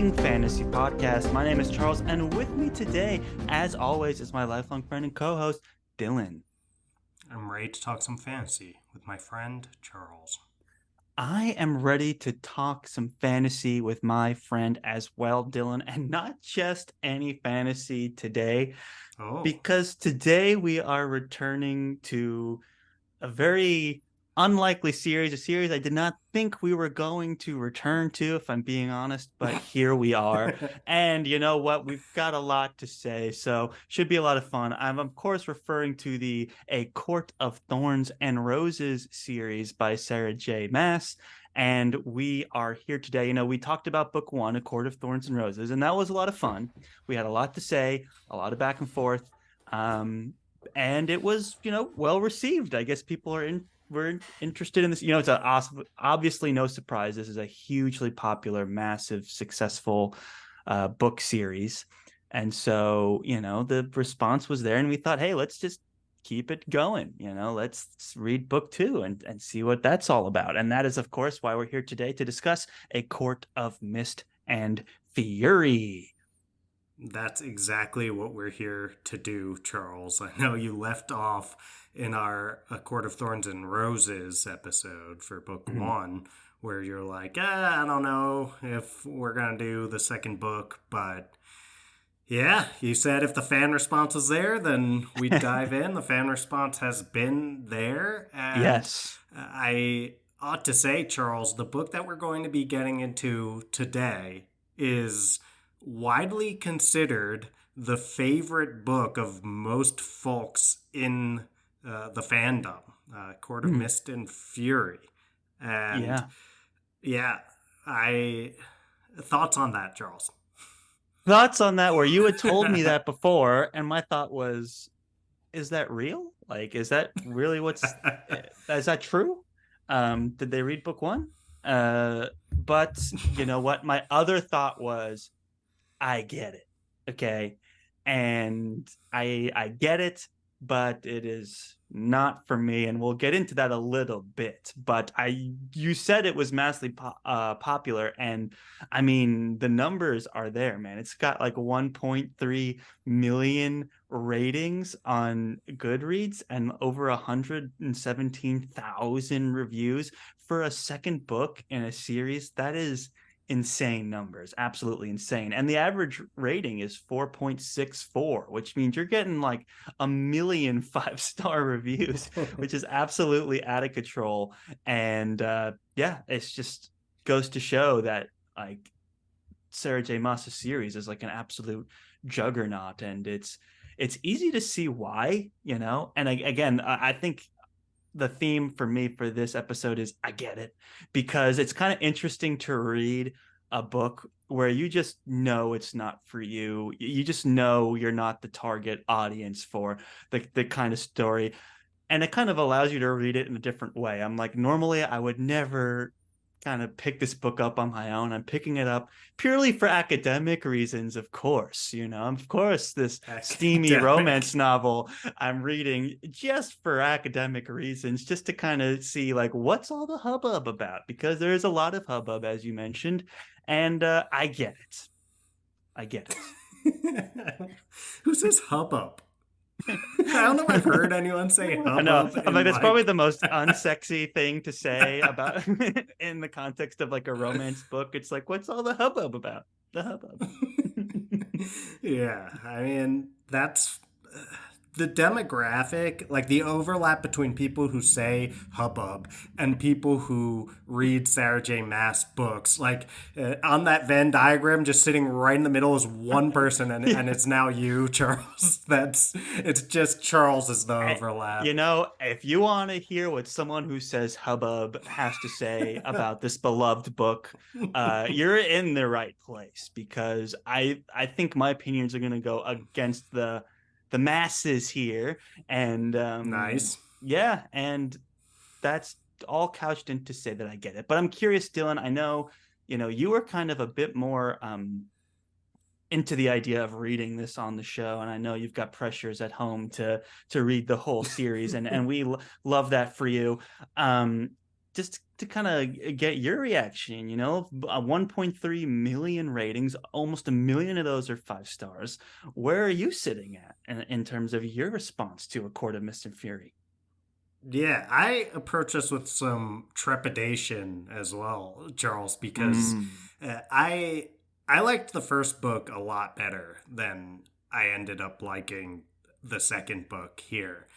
exciting fantasy podcast. My name is Charles, and with me today, as always, is my lifelong friend and co-host, Dylan. I'm ready to talk some fantasy with my friend Charles. I am ready to talk some fantasy with my friend as well, Dylan, and not just any fantasy today, Oh, because today we are returning to a very unlikely series, a series I did not think we were going to return to, if I'm being honest, but here we are. And you know what? We've got a lot to say, so should be a lot of fun. I'm of course referring to the A Court of Thorns and Roses series by Sarah J. Maas. And we are here today. We talked about book one, A Court of Thorns and Roses, and that was a lot of fun. We had a lot to say, a lot of back and forth. And it was well received. I guess people were interested in this. It's obviously no surprise, this is a hugely popular, massive, successful book series, and so the response was there, and we thought, hey, let's just keep it going. Let's read book two and see what that's all about. And that is, of course, why we're here today to discuss A Court of Mist and Fury. that's exactly what we're here to do, Charles. I know you left off in our A Court of Thorns and Roses episode for book Mhm. one, where you're like, I don't know if we're going to do the second book, but yeah, you said if the fan response is there, then we'd dive in. The fan response has been there, and Yes. I ought to say, Charles, the book that we're going to be getting into today is widely considered the favorite book of most folks in the fandom, Court of Hmm. Mist and Fury. And Yeah. yeah, I thoughts on that, Charles? Thoughts on that, where you had told me that before, and my thought was, is that real? Like, is that really is that true? Did they read book one? But you know what? My other thought was, I get it. Okay. And I get it, but it is not for me. And we'll get into that a little bit. But you said it was massively popular. And I mean, the numbers are there, man. It's got like 1.3 million ratings on Goodreads and over 117,000 reviews for a second book in a series. That is insane numbers, absolutely insane. And the average rating is 4.64, which means you're getting like a million 5-star reviews, which is absolutely out of control. And yeah, it's just goes to show that like Sarah J. Maas's series is like an absolute juggernaut, and it's easy to see why. And again, I think the theme for me for this episode is I get it, because it's kind of interesting to read a book where you just know it's not for you. You just know you're not the target audience for the kind of story. And it kind of allows you to read it in a different way. I'm like, normally I would never kind of pick this book up on my own. I'm picking it up purely for academic reasons, of course. Of course, this steamy Academic. romance novel I'm reading just for academic reasons, just to kind of see like what's all the hubbub about, because there is a lot of hubbub, as you mentioned, and I get it. I get Who says hubbub? I don't know if I've heard anyone say I know. hubbub I'm in like, that's probably like. the most unsexy thing to say about in the context of like a romance book. It's like, what's all the hubbub about? The hubbub. Yeah, I mean, that's the demographic, like the overlap between people who say hubbub and people who read Sarah J. Maas books. Like on that Venn diagram, just sitting right in the middle is one person, and Yeah. it's now you, Charles. It's just Charles is the I- overlap. if you want to hear what someone who says hubbub has to say about this beloved book, you're in the right place, because I think my opinions are going to go against the masses here, and Nice. yeah, and that's all couched in to say that I get it. But I'm curious, Dylan. I know, you were kind of a bit more into the idea of reading this on the show, and I know you've got pressures at home to read the whole series, and we love that for you. Um, just to kind of get your reaction. 1.3 million ratings, almost a million of those are 5 stars. Where are you sitting at in terms of your response to A Court of Mist and Fury? Yeah, I approach this with some trepidation as well, Charles, because Mm, I liked the first book a lot better than I ended up liking the second book here.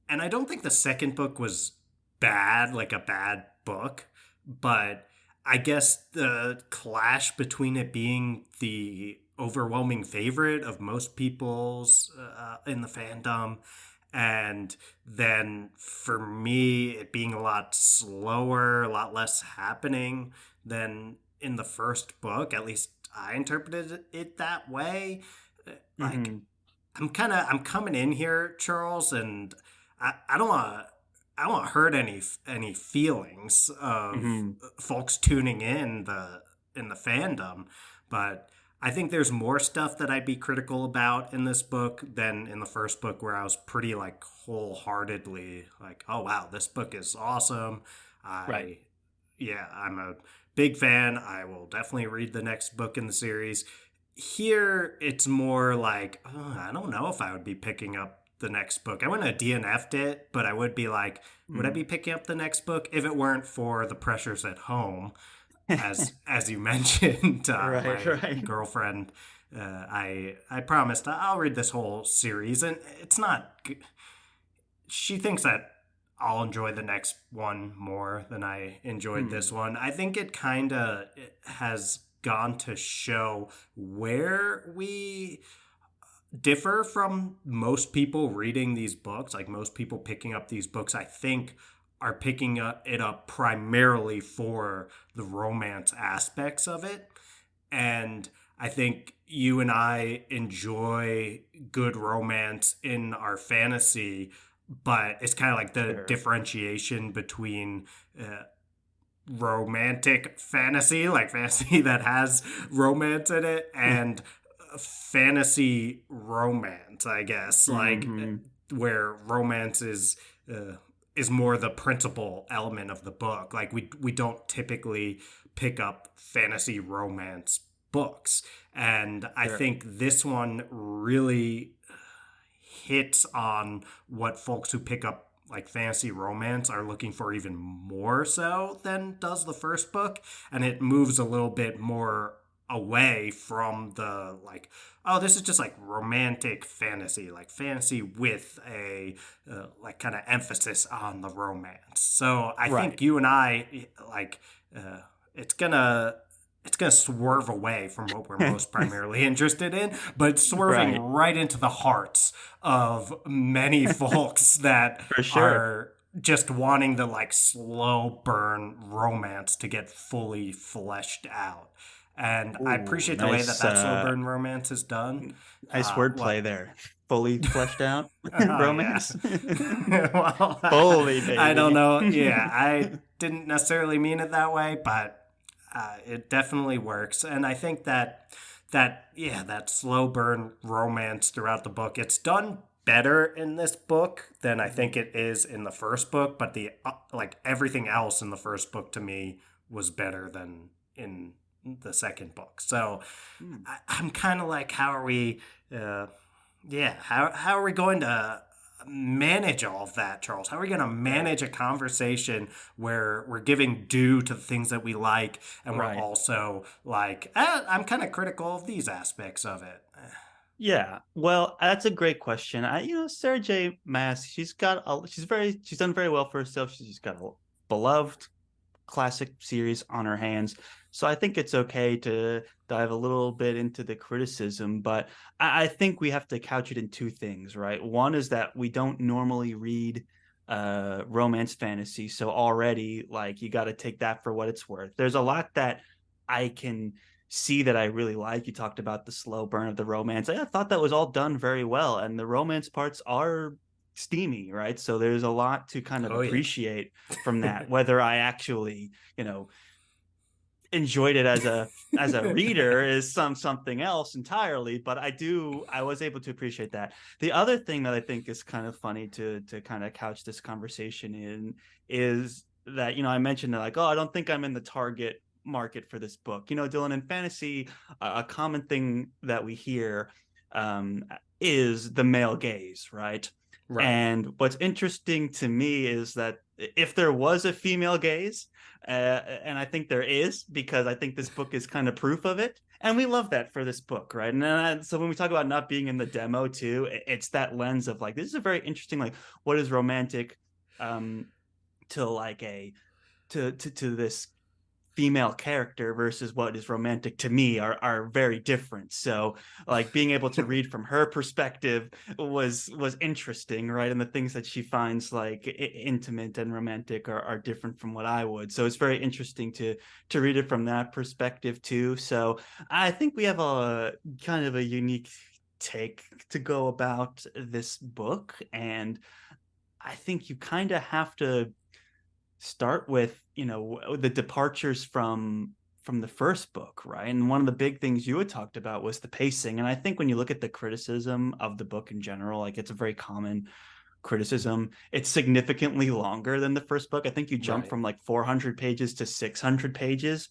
And I don't think the second book was bad, like a bad book, but I guess the clash between it being the overwhelming favorite of most people's in the fandom, and then for me it being a lot slower, a lot less happening than in the first book. At least I interpreted it that way. Like hmm I'm coming in here, Charles, and I don't want to I don't want to hurt any feelings of hmm folks tuning in the fandom, but I think there's more stuff that I'd be critical about in this book than in the first book, where I was pretty like wholeheartedly like, oh wow, this book is awesome. Right. I Yeah, I'm a big fan. I will definitely read the next book in the series. Here, it's more like, I don't know if I would be picking up the next book. I wouldn't have DNF'd it, but I would be like, would I Mm. be picking up the next book if it weren't for the pressures at home? As you mentioned, Right, my right. girlfriend, I promised I'll read this whole series, and it's not. She thinks that I'll enjoy the next one more than I enjoyed this Mm. one. I think it kind of has gone to show where we differ from most people reading these books. Like most people picking up these books, I think are picking it up primarily for the romance aspects of it. And I think you and I enjoy good romance in our fantasy, but it's kind of like the Sure. differentiation between uh, romantic fantasy, like fantasy that has romance in it, and fantasy romance, I guess, like hmm where romance uh, is more the principal element of the book. Like we don't typically pick up fantasy romance books, and I Sure. think this one really hits on what folks who pick up like fantasy romance are looking for even more so than does the first book, and it moves a little bit more away from the like, oh, this is just like romantic fantasy, like fantasy with a like kind of emphasis on the romance. So I think Right. you and I like uh, it's gonna it's going to swerve away from what we're most primarily interested in, but swerving Right. right into the hearts of many folks that For sure. are just wanting the like slow burn romance to get fully fleshed out. And I Ooh, appreciate the way that nice that slow burn romance is done. nice wordplay What? there. Fully fleshed out Oh yeah. romance. Well, Fully, I don't baby. know. Yeah, I didn't necessarily mean it that way, but it definitely works. And I think that slow burn romance throughout the book, it's done better in this book than I think it is in the first book. But the like everything else in the first book to me was better than in the second book. So Hmm. I'm kind of like, how are we? Uh, yeah, how are we going to manage all of that, Charles? How are we going to Right. manage a conversation where we're giving due to the things that we like, and we're Right. also like, I'm kind of critical of these aspects of it. Yeah. Well, that's a great question. Sarah J. Maas, she's done very well for herself. She's got a beloved classic series on her hands. So I think it's okay to dive a little bit into the criticism, but I think we have to couch it in two things, right? One is that we don't normally read romance fantasy. So already like you got to take that for what it's worth. There's a lot that I can see that I really like. You talked about the slow burn of the romance. I thought that was all done very well. And the romance parts are steamy, right? So there's a lot to kind of Oh yeah. appreciate from that, whether I actually, you know, enjoyed it as a reader is something else entirely, but I was able to appreciate that. The other thing that I think is kind of funny to kind of couch this conversation in is that, I mentioned that, like, oh, I don't think I'm in the target market for this book. Dylan, in fantasy, a common thing that we hear um, is the male gaze, right? Right. And what's interesting to me is that if there was a female gaze, and I think there is, because I think this book is kind of proof of it. And we love that for this book, right? And so when we talk about not being in the demo too, it's that lens of like, this is a very interesting, like, what is romantic um, to like a to this female character versus what is romantic to me are very different. So like being able to read from her perspective was interesting, right? And the things that she finds like intimate and romantic are different from what I would. So it's very interesting to read it from that perspective too. So I think we have a kind of a unique take to go about this book, and I think you kind of have to start with the departures from the first book, right? And one of the big things you had talked about was the pacing. And I think when you look at the criticism of the book in general, like, it's a very common criticism. It's significantly longer than the first book. I think you jump Right. from like 400 pages to 600 pages.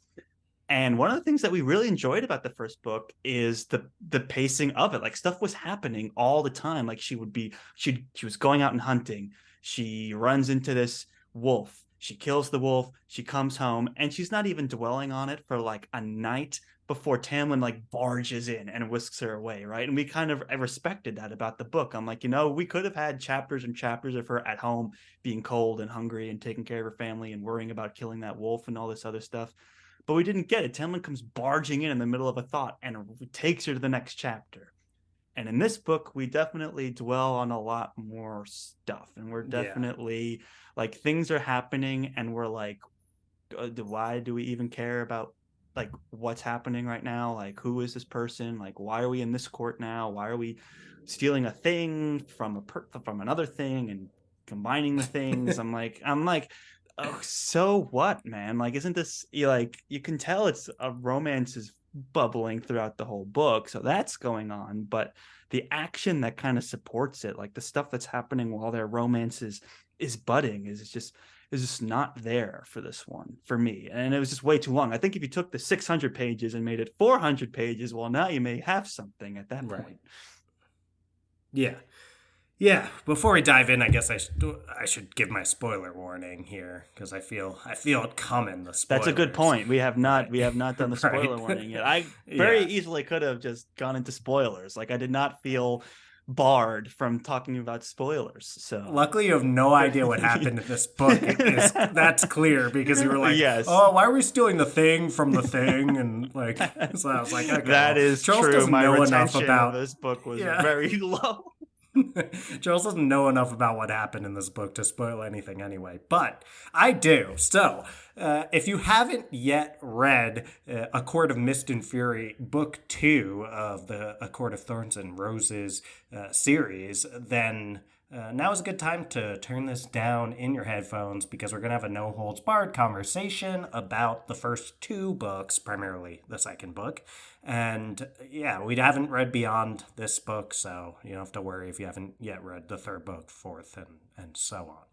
And one of the things that we really enjoyed about the first book is the pacing of it. Like, stuff was happening all the time. Like, she was going out and hunting. She runs into this wolf. She kills the wolf. She comes home, and she's not even dwelling on it for like a night before Tamlin like barges in and whisks her away, right? And we kind of I respected that about the book. I'm like, we could have had chapters and chapters of her at home being cold and hungry and taking care of her family and worrying about killing that wolf and all this other stuff, but we didn't get it. Tamlin comes barging in the middle of a thought and takes her to the next chapter. And in this book, we definitely dwell on a lot more stuff. And we're Yeah. definitely like, things are happening, and we're like, why do we even care about like what's happening right now? Like, who is this person? Like, why are we in this court now? Why are we stealing a thing from another thing and combining the things? I'm like, oh, so what, man? Like, isn't this, you can tell it's a romance is bubbling throughout the whole book, so that's going on, but the action that kind of supports it, like the stuff that's happening while their romance is budding, is just not there for this one for me. And it was just way too long. I think if you took the 600 pages and made it 400 pages, well, now you may have something at that Right. point. Yeah. Yeah, before we dive in, I guess I should give my spoiler warning here because I feel it coming, the That's a good spoilers. point. We have not Right. we have not done the spoiler Right. warning yet. I very Yeah. easily could have just gone into spoilers. Like, I did not feel barred from talking about spoilers. So Luckily, you have no idea what happened in this book. Is That's clear because you were like, yes. "Oh, why are we stealing the thing from the thing?" And like, so I was like, "Okay, That well, is Charles true. doesn't My know enough retention of about." this book was Yeah. very low. Charles doesn't know enough about what happened in this book to spoil anything anyway, but I do. So, if you haven't yet read A Court of Mist and Fury, Book 2 of the A Court of Thorns and Roses series, then now is a good time to turn this down in your headphones because we're going to have a no holds barred conversation about the first two books, primarily the second book. And yeah, we haven't read beyond this book, so you don't have to worry if you haven't yet read the third book, fourth, and so on.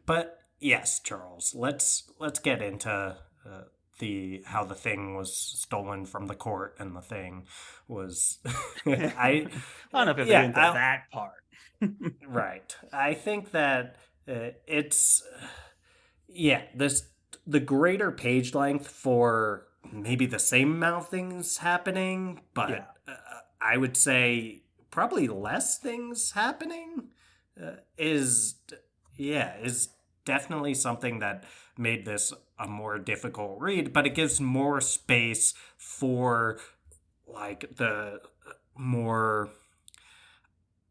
But yes, Charles, let's get into the how the thing was stolen from the court and the thing was I I don't know if I have to get yeah, into that part. right. I think that it's yeah, this the greater page length for maybe the same amount of things happening, Yeah. but I would say probably less things happening is is definitely something that made this a more difficult read, but it gives more space for like the more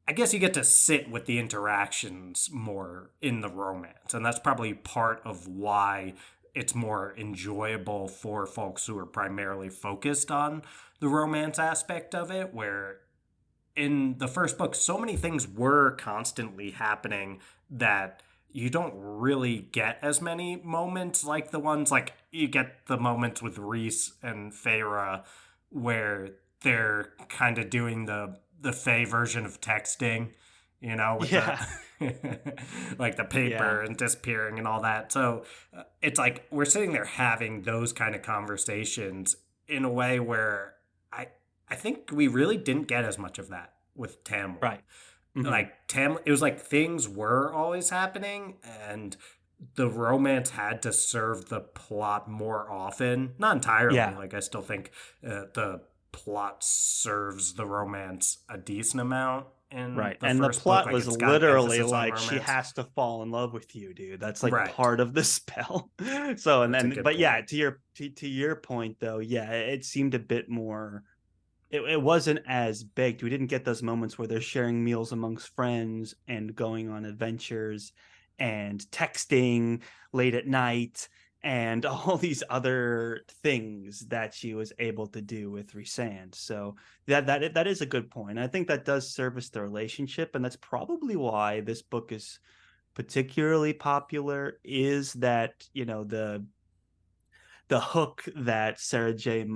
I guess you get to sit with the interactions more in the romance. And that's probably part of why it's more enjoyable for folks who are primarily focused on the romance aspect of it, where in the first book, so many things were constantly happening that you don't really get as many moments like the ones like you get the moments with Reese and Feyre where they're kind of doing the Fae version of texting with the Yeah. like the Yeah. paper and disappearing and all that. So it's like we're sitting there having those kind of conversations in a way where I I think we really didn't get as much of that with Tamlin. Right. Hmm. Like it was like things were always happening, and the romance had to serve the plot more often. Not entirely. Yeah. Like I still think the plot serves the romance a decent amount in Right. the And the first book. plot Like was it's got literally emphasis on like she romance. has to fall in love with you, dude. That's like Right. part of the spell. So and That's a then good but yeah, point. to your point though, yeah, it seemed a bit more it wasn't as baked. We didn't get those moments where they're sharing meals amongst friends and going on adventures and texting late at night and all these other things that she was able to do with Rhysand. So that is a good point. I think that does service the relationship, and that's probably why this book is particularly popular. Is that the hook that Sarah J.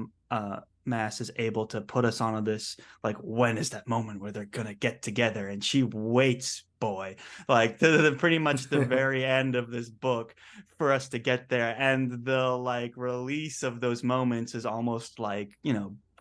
Maas is able to put us on this, like, when is that moment where they're gonna get together? And she waits, boy, like pretty much the very end of this book for us to get there. And the like release of those moments is almost like,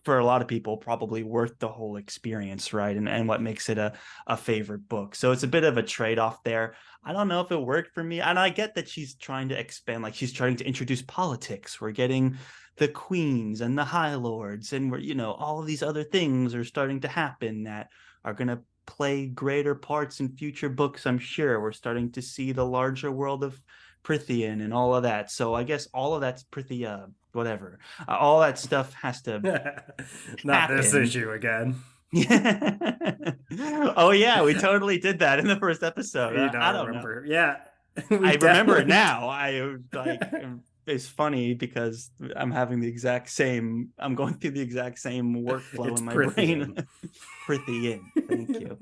for a lot of people, probably worth the whole experience, right? And what makes it a favorite book. So it's a bit of a trade-off there. I don't know if it worked for me. And I get that she's trying to expand, like she's trying to introduce politics. We're getting the queens and the high lords, and all of these other things are starting to happen that are going to play greater parts in future books. I'm sure we're starting to see the larger world of Prithian and all of that. So I guess all of that's Prithia, whatever. All that stuff has to Not this happen. issue again. Oh yeah, we totally did that in the first episode. You don't I don't know. remember. Yeah. We I remember it definitely now. I like it's funny because I'm going through the exact same workflow it's in my brain. Prithian. Pretty in. Thank you.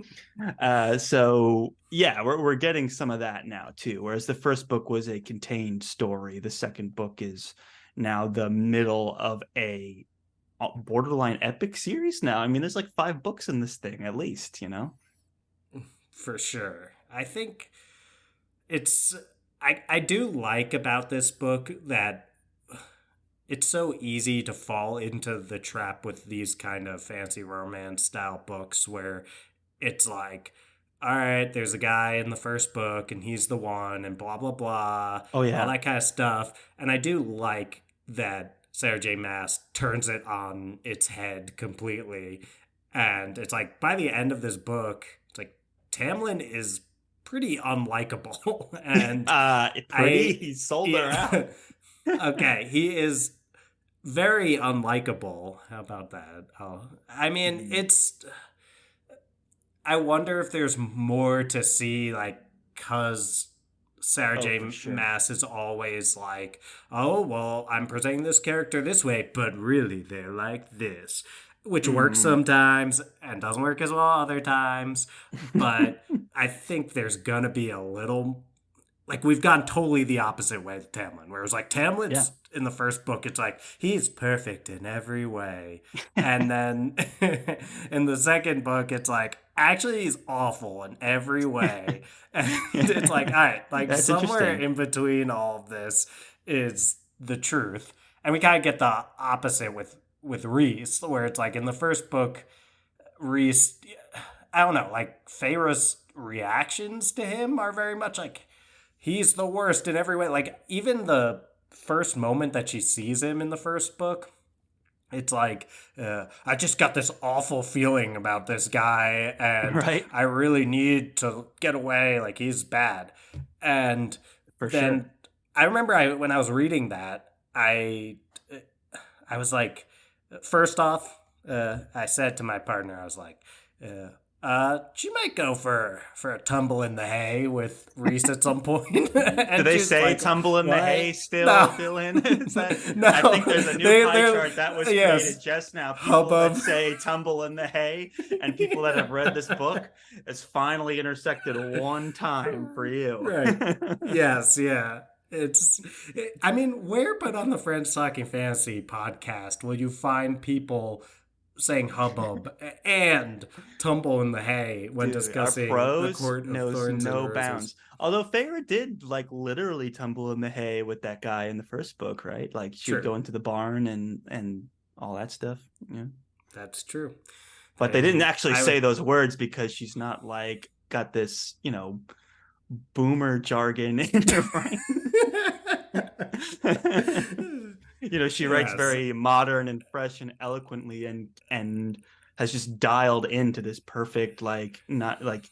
So yeah, we're getting some of that now too. Whereas the first book was a contained story, the second book is now the middle of a borderline epic series now. I mean, there's like 5 books in this thing at least. For sure. I think it's I do like about this book that it's so easy to fall into the trap with these kind of fancy romance style books where it's like, all right, there's a guy in the first book and he's the one and blah blah blah, Oh all yeah. that kind of stuff. And I do like that Sarah J. Maas turns it on its head completely. And it's like by the end of this book, it's like Tamlin is pretty unlikable. And Pretty. I He sold her yeah, out. okay, he is very unlikable. How about that? Oh, I mean, Mm. it's. I wonder if there's more to see, like, cause Sarah Oh, J. for sure. Maas is always like, oh, well, I'm presenting this character this way, but really they're like this, which works Mm. sometimes and doesn't work as well other times. But I think there's gonna be a little like we've gone totally the opposite way with Tamlin, where it was like Yeah. Tamlin's in the first book, it's like he's perfect in every way. And then in the second book, it's like actually he's awful in every way. And it's like, all right, like That's somewhere interesting. in between all of this is the truth. And we kind of get the opposite with Reese, where it's like in the first book, Reese, I don't know, like Feyre's reactions to him are very much like he's the worst in every way. Like even the first moment that she sees him in the first book, it's like I just got this awful feeling about this guy, and Right. I really need to get away. Like he's bad, and For then sure. I remember when I was reading that, I was like, first off, I said to my partner, I was like, she might go for a tumble in the hay with Reese at some point. Do And they she was say like, tumble in the hay what? still, No. Dylan? Is that I No. think there's a new pie They're, chart that was created yes, just now. People that hubbub. say tumble in the hay and people that have read this book, it's finally intersected one time for you. Right. Yes, yeah. It's, I mean, where but on the Friends Talking Fantasy podcast will you find people saying hubbub and tumble in the hay when Dude, our discussing the prose court of knows thorns and no roses. bounds. Although Feyre did like literally tumble in the hay with that guy in the first book, right? Like she would True. go into the barn and all that stuff. Yeah. That's true. But they didn't And actually I say those words because she's not like got this, boomer jargon in her brain. She writes yes, very modern and fresh and eloquently and has just dialed into this perfect like not like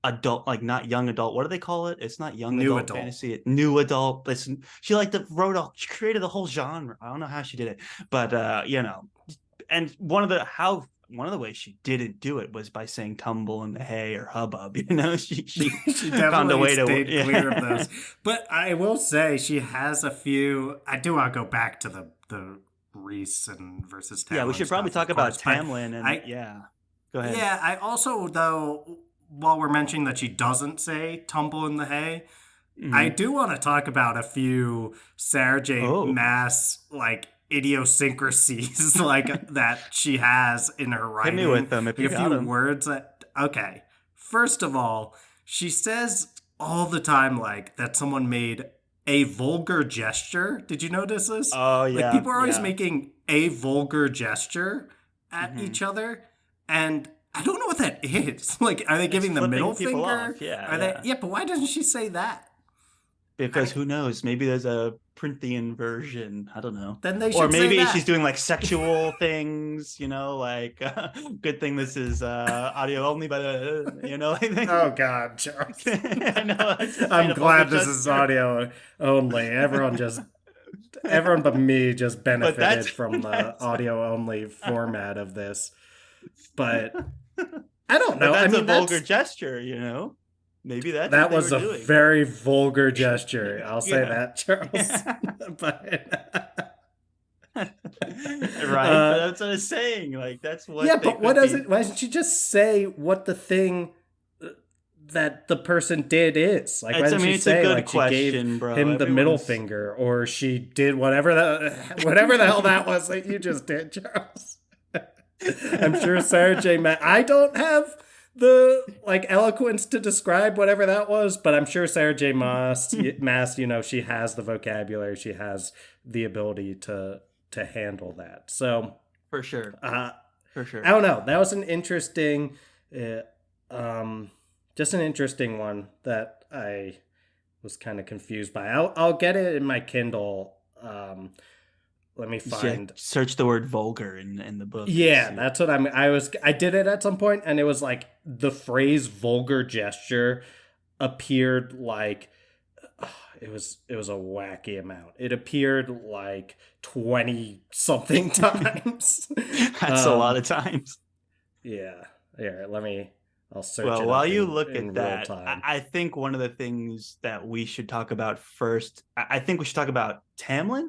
adult, like not young adult. What do they call it? It's not young new adult adult. fantasy. New adult. Listen, she like she created the whole genre. I don't know how she did it, but and one of the ways she didn't do it was by saying tumble in the hay or hubbub. She She found a definitely way to stayed clear of those. But I will say she has a few. I do want to go back to the Reese and versus yeah. We Tamlin should probably stuff, of talk about course. But Tamlin and I, yeah. Go ahead. yeah, I also though, while we're mentioning that she doesn't say tumble in the hay, I Mhm. do want to talk about a few Sarah J. Oh, Mass like idiosyncrasies like that she has in her hit me with writing. them if Like you a few got them. words that okay. First of all, she says all the time like that someone made a vulgar gesture. Did you notice this? Oh Like yeah, people are always yeah. making a vulgar gesture at Hmm. each other and I don't know what that is. Like, are they It's giving the middle flipping people finger? off. Yeah, Are they? yeah. Yeah, but why doesn't she say that? I Because mean, who knows? Maybe there's a Printhian version. I don't know. then they Or should say maybe she's that. doing like sexual things, like good thing this is audio only, but I Oh think God, Charles. I know I just made I'm a vulgar glad this is gesture. audio only. Everyone but me just But benefited that's from the that's audio only format of this. But I don't but know. I that's a mean, vulgar gesture. Maybe that's what that they was were a doing. very vulgar gesture. I'll say Yeah. that, Charles. Yeah. but Right? But uh, that's what I was saying. Like that's yeah, what they but what could does be. it? Why doesn't she just say what the thing that the person did is? Like, why I didn't mean, she it's a say good like she gave question, bro. him the middle Everyone's finger or she did whatever the hell that was that you just did, Charles? I'm sure Sarah J. Maas. I don't have the like eloquence to describe whatever that was, but I'm sure Sarah J. Maas, she has the vocabulary, she has the ability to handle that. So for sure, uh, for I sure. don't know. That was an interesting, uh, um, just an interesting one that I was kind of confused by. I'll get it in my Kindle. Let me Yeah, find. search the word vulgar in the book and Yeah, see what. that's what I did it at some point, and it was like the phrase "vulgar gesture" appeared like it was a wacky amount. It appeared like 20 something times. That's a lot um, of times. yeah, yeah. I'll search Well, it while up you in look at real that, time. I think one of the things that we should talk about first, I think we should talk about Tamlin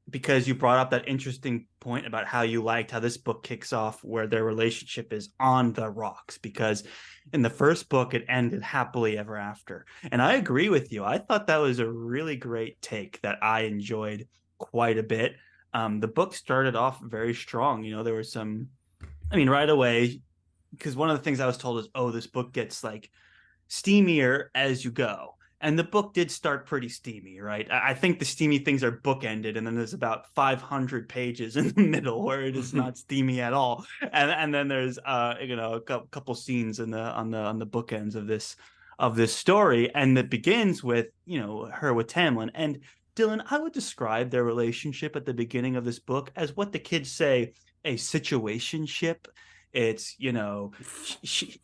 because you brought up that interesting point about how you liked how this book kicks off where their relationship is on the rocks because in the first book it ended happily ever after, and I agree with you. I thought that was a really great take that I enjoyed quite a bit. The book started off very strong. There was some, I mean, right away, because one of the things I was told is, oh, this book gets like steamier as you go. And the book did start pretty steamy, right? I think the steamy things are bookended, and then there's about 500 pages in the middle where it is not steamy at all. And then there's a couple scenes on the bookends of this story, and it begins with her with Tamlin. And Dylan, I would describe their relationship at the beginning of this book as what the kids say a situationship. It's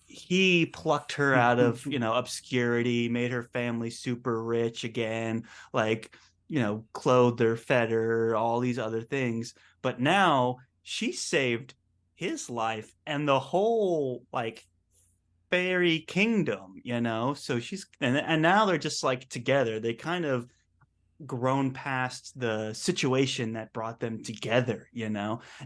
he plucked her out of obscurity, made her family super rich again, like clothed her, fed her, all these other things. But now she saved his life and the whole like fairy kingdom. So and now they're just like together. They kind of grown past the situation that brought them together,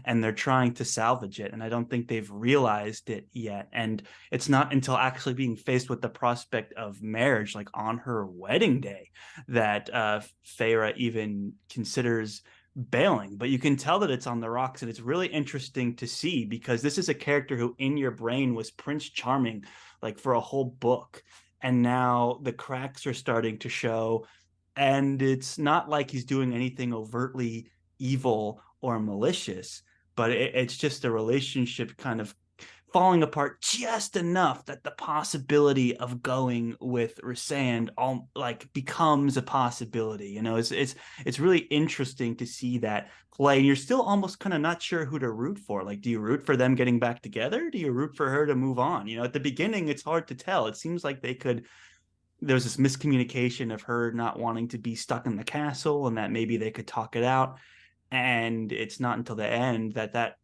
and they're trying to salvage it. And I don't think they've realized it yet. And it's not until actually being faced with the prospect of marriage, like on her wedding day, that Feyre even considers bailing, but you can tell that it's on the rocks, and it's really interesting to see because this is a character who in your brain was Prince Charming like for a whole book, and now the cracks are starting to show, and it's not like he's doing anything overtly evil or malicious, but it's just a relationship kind of falling apart just enough that the possibility of going with Rysand all like becomes a possibility. You know, it's really interesting to see that play. And you're still almost kind of not sure who to root for. Like, do you root for them getting back together? Do you root for her to move on? You know, at the beginning, it's hard to tell. It seems like they could there's this miscommunication of her not wanting to be stuck in the castle and that maybe they could talk it out, and it's not until the end that that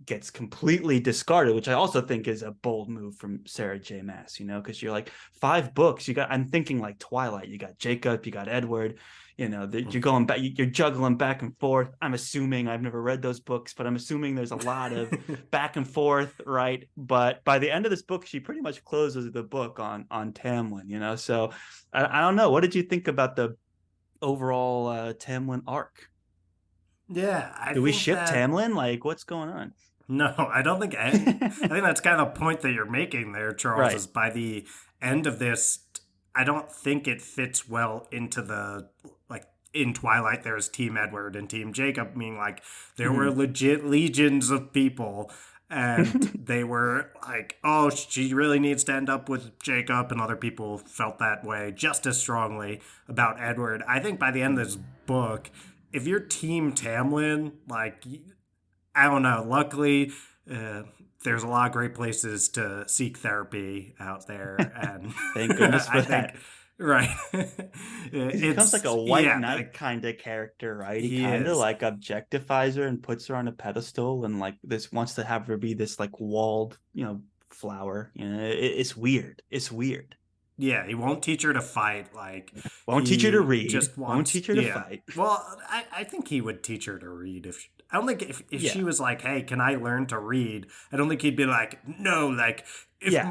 gets completely discarded, which I also think is a bold move from Sarah J. Maas, you know, because you're like 5 books. You got, I'm thinking like Twilight, you got Jacob, you got Edward, you know, you're going back, you're juggling back and forth. I'm assuming, I've never read those books, but I'm assuming there's a lot of back and forth, right? But by the end of this book, she pretty much closes the book on Tamlin, you know. So I don't know. What did you think about the overall Tamlin arc? Yeah, I Do we think ship that Tamlin? Like, what's going on? no, I don't think. I think that's kind of the point that you're making there, Charles. Right. Is by the end of this, I don't think it fits well into the like in Twilight. There's Team Edward and Team Jacob, meaning like there were Mm-hmm. legit legions of people, and they were like, oh, she really needs to end up with Jacob, and other people felt that way just as strongly about Edward. I think by the end of this book, if you're Team Tamlin, like I don't know. Luckily, uh, there's a lot of great places to seek therapy out there, and Thank goodness for I think that. right. Because he becomes like It's a white yeah, knight like kind of character, right? He he kind of is. like objectifies her and puts her on a pedestal, and like this wants to have her be this like walled, you know, flower. You know, it's weird. It's weird. Yeah, he won't teach her to fight. Like Won't teach her to he read. just Won't wants. teach her to Yeah. fight. Well, I think he would teach her to read. If I don't think if she Yeah. was like, "Hey, can I learn to read?" I don't think he'd be like, "No, like Yeah.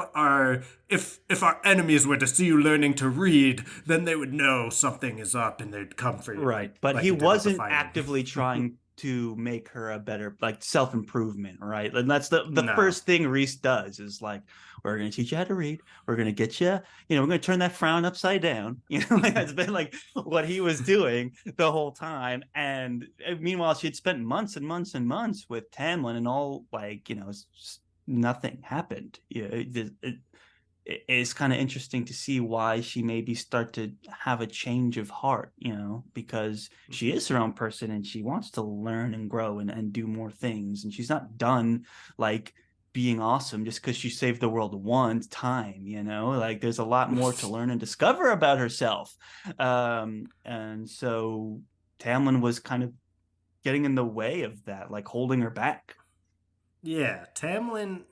if our enemies were to see you learning to read, then they would know something is up and they'd come for you, Right. But like he he did with the wasn't fighting." actively trying to make her a better like self-improvement, right? And that's the No. first thing Reese does is like, we're gonna teach you how to read, we're gonna get you, you know, we're gonna turn that frown upside down. You know, that's been like what he was doing the whole time. And meanwhile, she had spent months and months and months with Tamlin and all like, you know, nothing happened. Yeah, it's kind of interesting to see why she maybe start to have a change of heart, you know, because she is her own person and she wants to learn and grow and do more things. And she's not done like being awesome just because she saved the world one time, you know, like there's a lot more to learn and discover about herself. And so Tamlin was kind of getting in the way of that, like holding her back. Yeah, Tamlin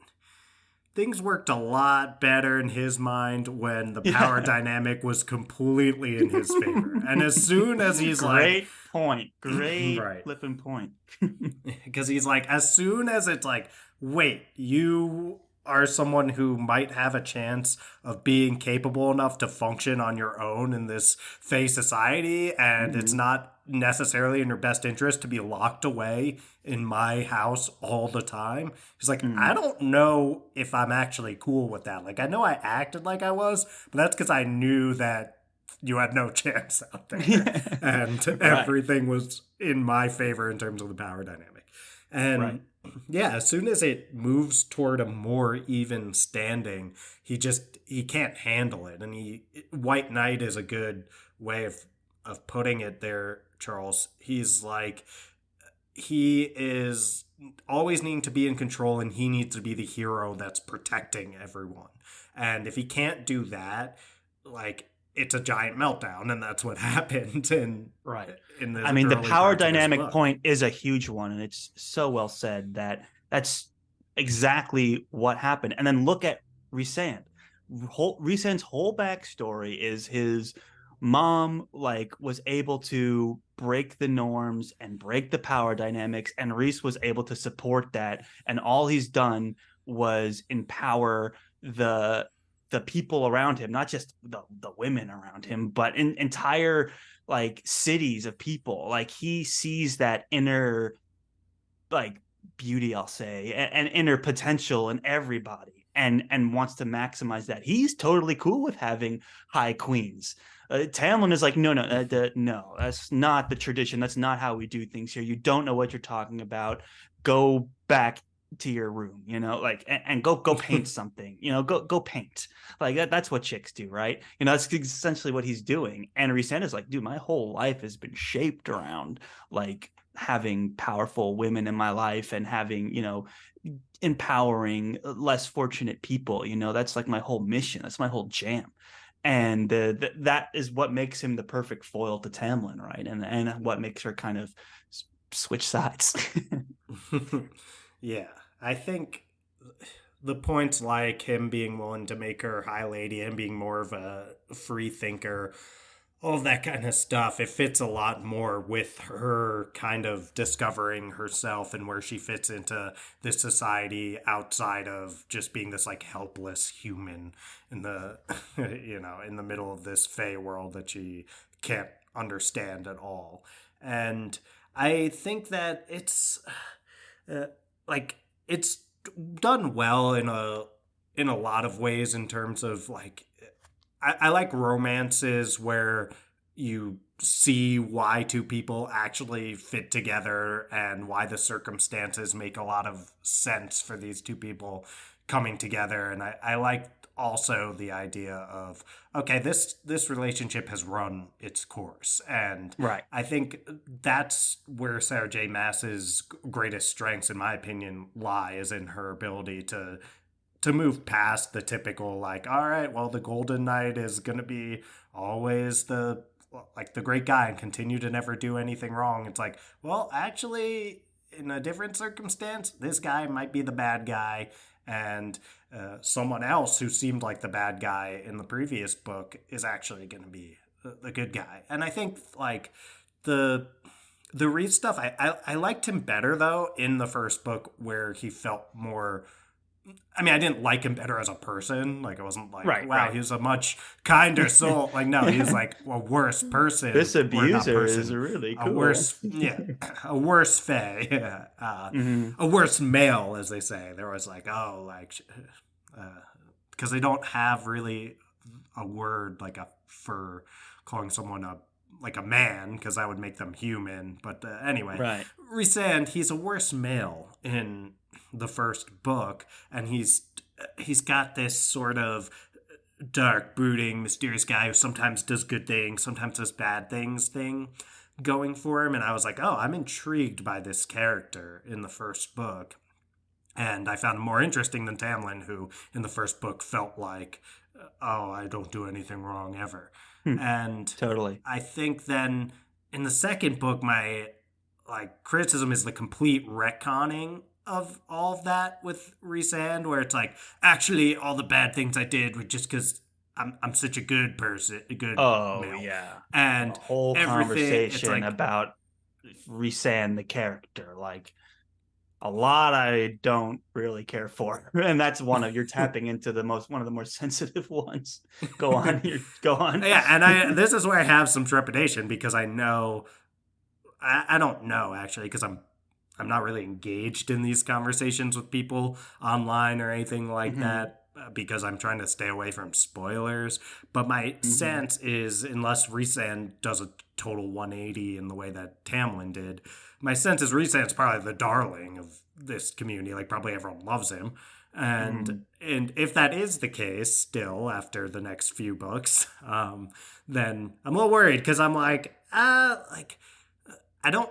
things worked a lot better in his mind when the power Yeah. dynamic was completely in his favor. And as soon as he's like, Great point. Great right, flipping point. because he's like, as soon as it's like, wait, you are someone who might have a chance of being capable enough to function on your own in this Fey society, and it's Mhm. not necessarily in your best interest to be locked away in my house all the time. He's like, I Mhm. don't know if I'm actually cool with that. Like, I know I acted like I was, but that's because I knew that you had no chance out there, and Right. everything was in my favor in terms of the power dynamic. Right. And yeah, as soon as it moves toward a more even standing, he can't handle it. And he White Knight is a good way of putting it there, Charles. He's like he is always needing to be in control, and he needs to be the hero that's protecting everyone. And if he can't do that, like it's a giant meltdown, and that's what happened Right. in I the mean, the early power parts of this dynamic book. point is a huge one, and it's so well said that that's exactly what happened. And then look at Rysand. Rysand's whole backstory is his mom like was able to break the norms and break the power dynamics, and Reese was able to support that. And all he's done was empower the the people around him, not just the women around him, but in entire like cities of people. Like he sees that inner like beauty, I'll say, and inner potential in everybody, and wants to maximize that. He's totally cool with having high queens. Tamlin is like, no, no, no, that's not the tradition. That's not how we do things here. You don't know what you're talking about. Go back to your room, like, and go paint something, go paint. Like that's what chicks do, right? That's essentially what he's doing. And Rhysand is like, dude, my whole life has been shaped around like having powerful women in my life and having, empowering less fortunate people. That's like my whole mission. That's my whole jam. And that is what makes him the perfect foil to Tamlin, right? And what makes her kind of switch sides. Yeah, I think the points like him being willing to make her high lady and being more of a free thinker, all of that kind of stuff, it fits a lot more with her kind of discovering herself and where she fits into this society outside of just being this like helpless human in the in the middle of this fey world that she can't understand at all. And I think that uh, like it's done well in a lot of ways in terms of like I like romances where you see why two people actually fit together and why the circumstances make a lot of sense for these two people coming together. And I like also the idea of okay, this relationship has run its course, and Right. I think that's where Sarah J. Maas's greatest strengths, in my opinion, lie is in her ability to move past the typical like all right, well, the golden knight is going to be always the great guy and continue to never do anything wrong. It's like, well, actually, in a different circumstance, this guy might be the bad guy, and someone else who seemed like the bad guy in the previous book is actually going to be the good guy. And I think like the Reed stuff, I liked him better though in the first book where he felt more. I mean, I didn't like him better as a person. Like, I wasn't like, Right. wow, Right. he was a much kinder soul. Like, no, he was like a worse person, This or not abuser is person, really a cool. worse, yeah, a worse fae, yeah, Mm-hmm. a worse male, as they say. There was like, oh, like, because they don't have really a word like for calling someone a like a man, because that would make them human. But anyway, Right. Rhysand, he's a worse male in the first book, and he's got this sort of dark, brooding, mysterious guy who sometimes does good things, sometimes does bad thing going for him. And I was like, oh, I'm intrigued by this character in the first book. And I found him more interesting than Tamlin, who in the first book felt like, oh, I don't do anything wrong ever. Hmm. And Totally. I think then in the second book, my like criticism is the complete retconning of all of that with Rhysand, where it's like, actually, all the bad things I did were just because I'm such a good person, a good Oh male, yeah. A and whole everything. It's conversation like, about Rhysand the character. Like a lot I don't really care for. And that's one of you're tapping into the most one of the more sensitive ones. Go on, you go on. yeah, and I this is where I have some trepidation because I know I don't know actually because I'm not really engaged in these conversations with people online or anything like Mm-hmm. that because I'm trying to stay away from spoilers. But my Mm-hmm. sense is, unless Rhysand does a total 180 in the way that Tamlin did, my sense is Rhysand's probably the darling of this community. Like, probably everyone loves him. Mm-hmm. And if that is the case, still after the next few books, then I'm a little worried because I'm like I don't.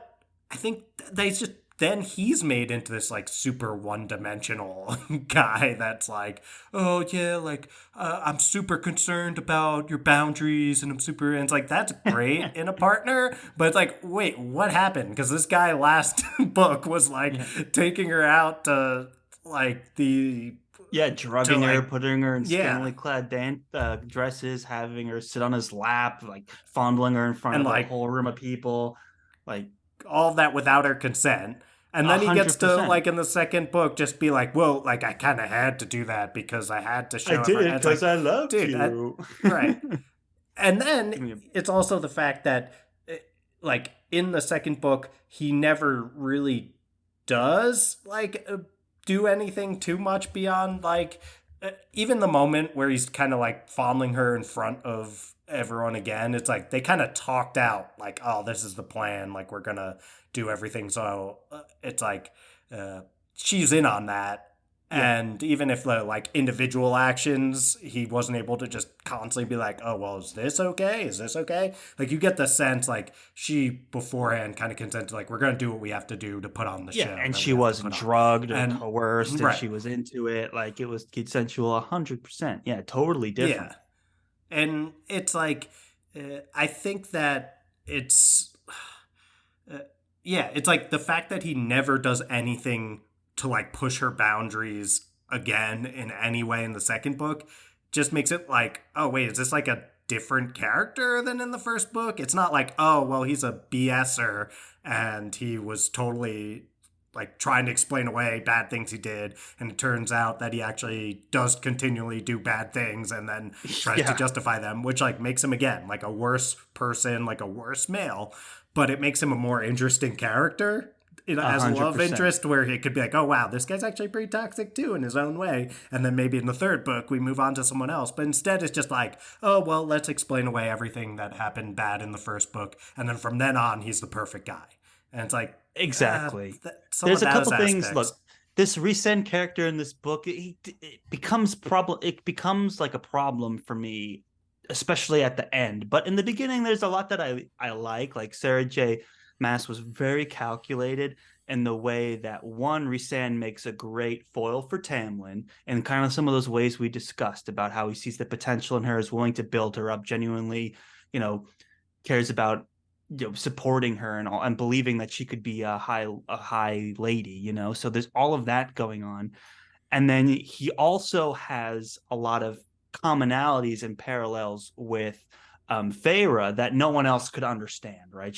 I think they just then he's made into this like super one-dimensional guy that's like, oh yeah, like I'm super concerned about your boundaries and I'm super. And it's like that's great in a partner, but it's like, wait, what happened? Because this guy last book was like Yeah. taking her out to like the Yeah, to drugging her, like putting her in yeah, scantily clad dresses, having her sit on his lap, like fondling her in front and of a like whole room of people, like all of that without her consent. And a then he gets hundred to percent. like in the second book just be like, well, like I kind of had to do that because I had to I show did everyone. it And it's because like, I loved dude, that you. right. And then Give me a it's also the fact that like in the second book, he never really does do anything too much beyond even the moment where he's kind of like fondling her in front of everyone again. It's like they kind of talked out like, oh, this is the plan, like we're gonna do everything. So it's like uh, she's in on that. Yeah. And even if the like individual actions, he wasn't able to just constantly be like, oh well, is this okay, is this okay, like you get the sense like she beforehand kind of consented like we're gonna do what we have to do to put on the Yeah, show and that she we have to wasn't put on. drugged or And coerced, and right, she was into it. Like it was consensual 100%. Yeah, totally different. yeah. And it's like I think that it's yeah, it's like the fact that he never does anything to like push her boundaries again in any way in the second book just makes it like, oh wait, is this like a different character than in the first book? It's not like, oh well, he's a BSer and he was totally like trying to explain away bad things he did, and it turns out that he actually does continually do bad things and then tries to Yeah, justify them, which like makes him again like a worse person, like a worse male, but it makes him a more interesting character, you know, a as a hundred love percent. interest, where he could be like, oh wow, this guy's actually pretty toxic too in his own way. And then maybe in the third book we move on to someone else. But instead it's just like, oh well, let's explain away everything that happened bad in the first book. And then from then on he's the perfect guy. And it's like, Exactly. some There's of a those couple things. aspects. Look, this Resend character in this book, it becomes problem. It becomes like a problem for me, especially at the end. But in the beginning, there's a lot that I like. Like Sarah J. Maas was very calculated in the way that one Resend makes a great foil for Tamlin, and kind of some of those ways we discussed about how he sees the potential in her, is willing to build her up, genuinely, you know, cares about supporting her and all, and believing that she could be a high lady, so there's all of that going on. And then he also has a lot of commonalities and parallels with Feyre that no one else could understand, right?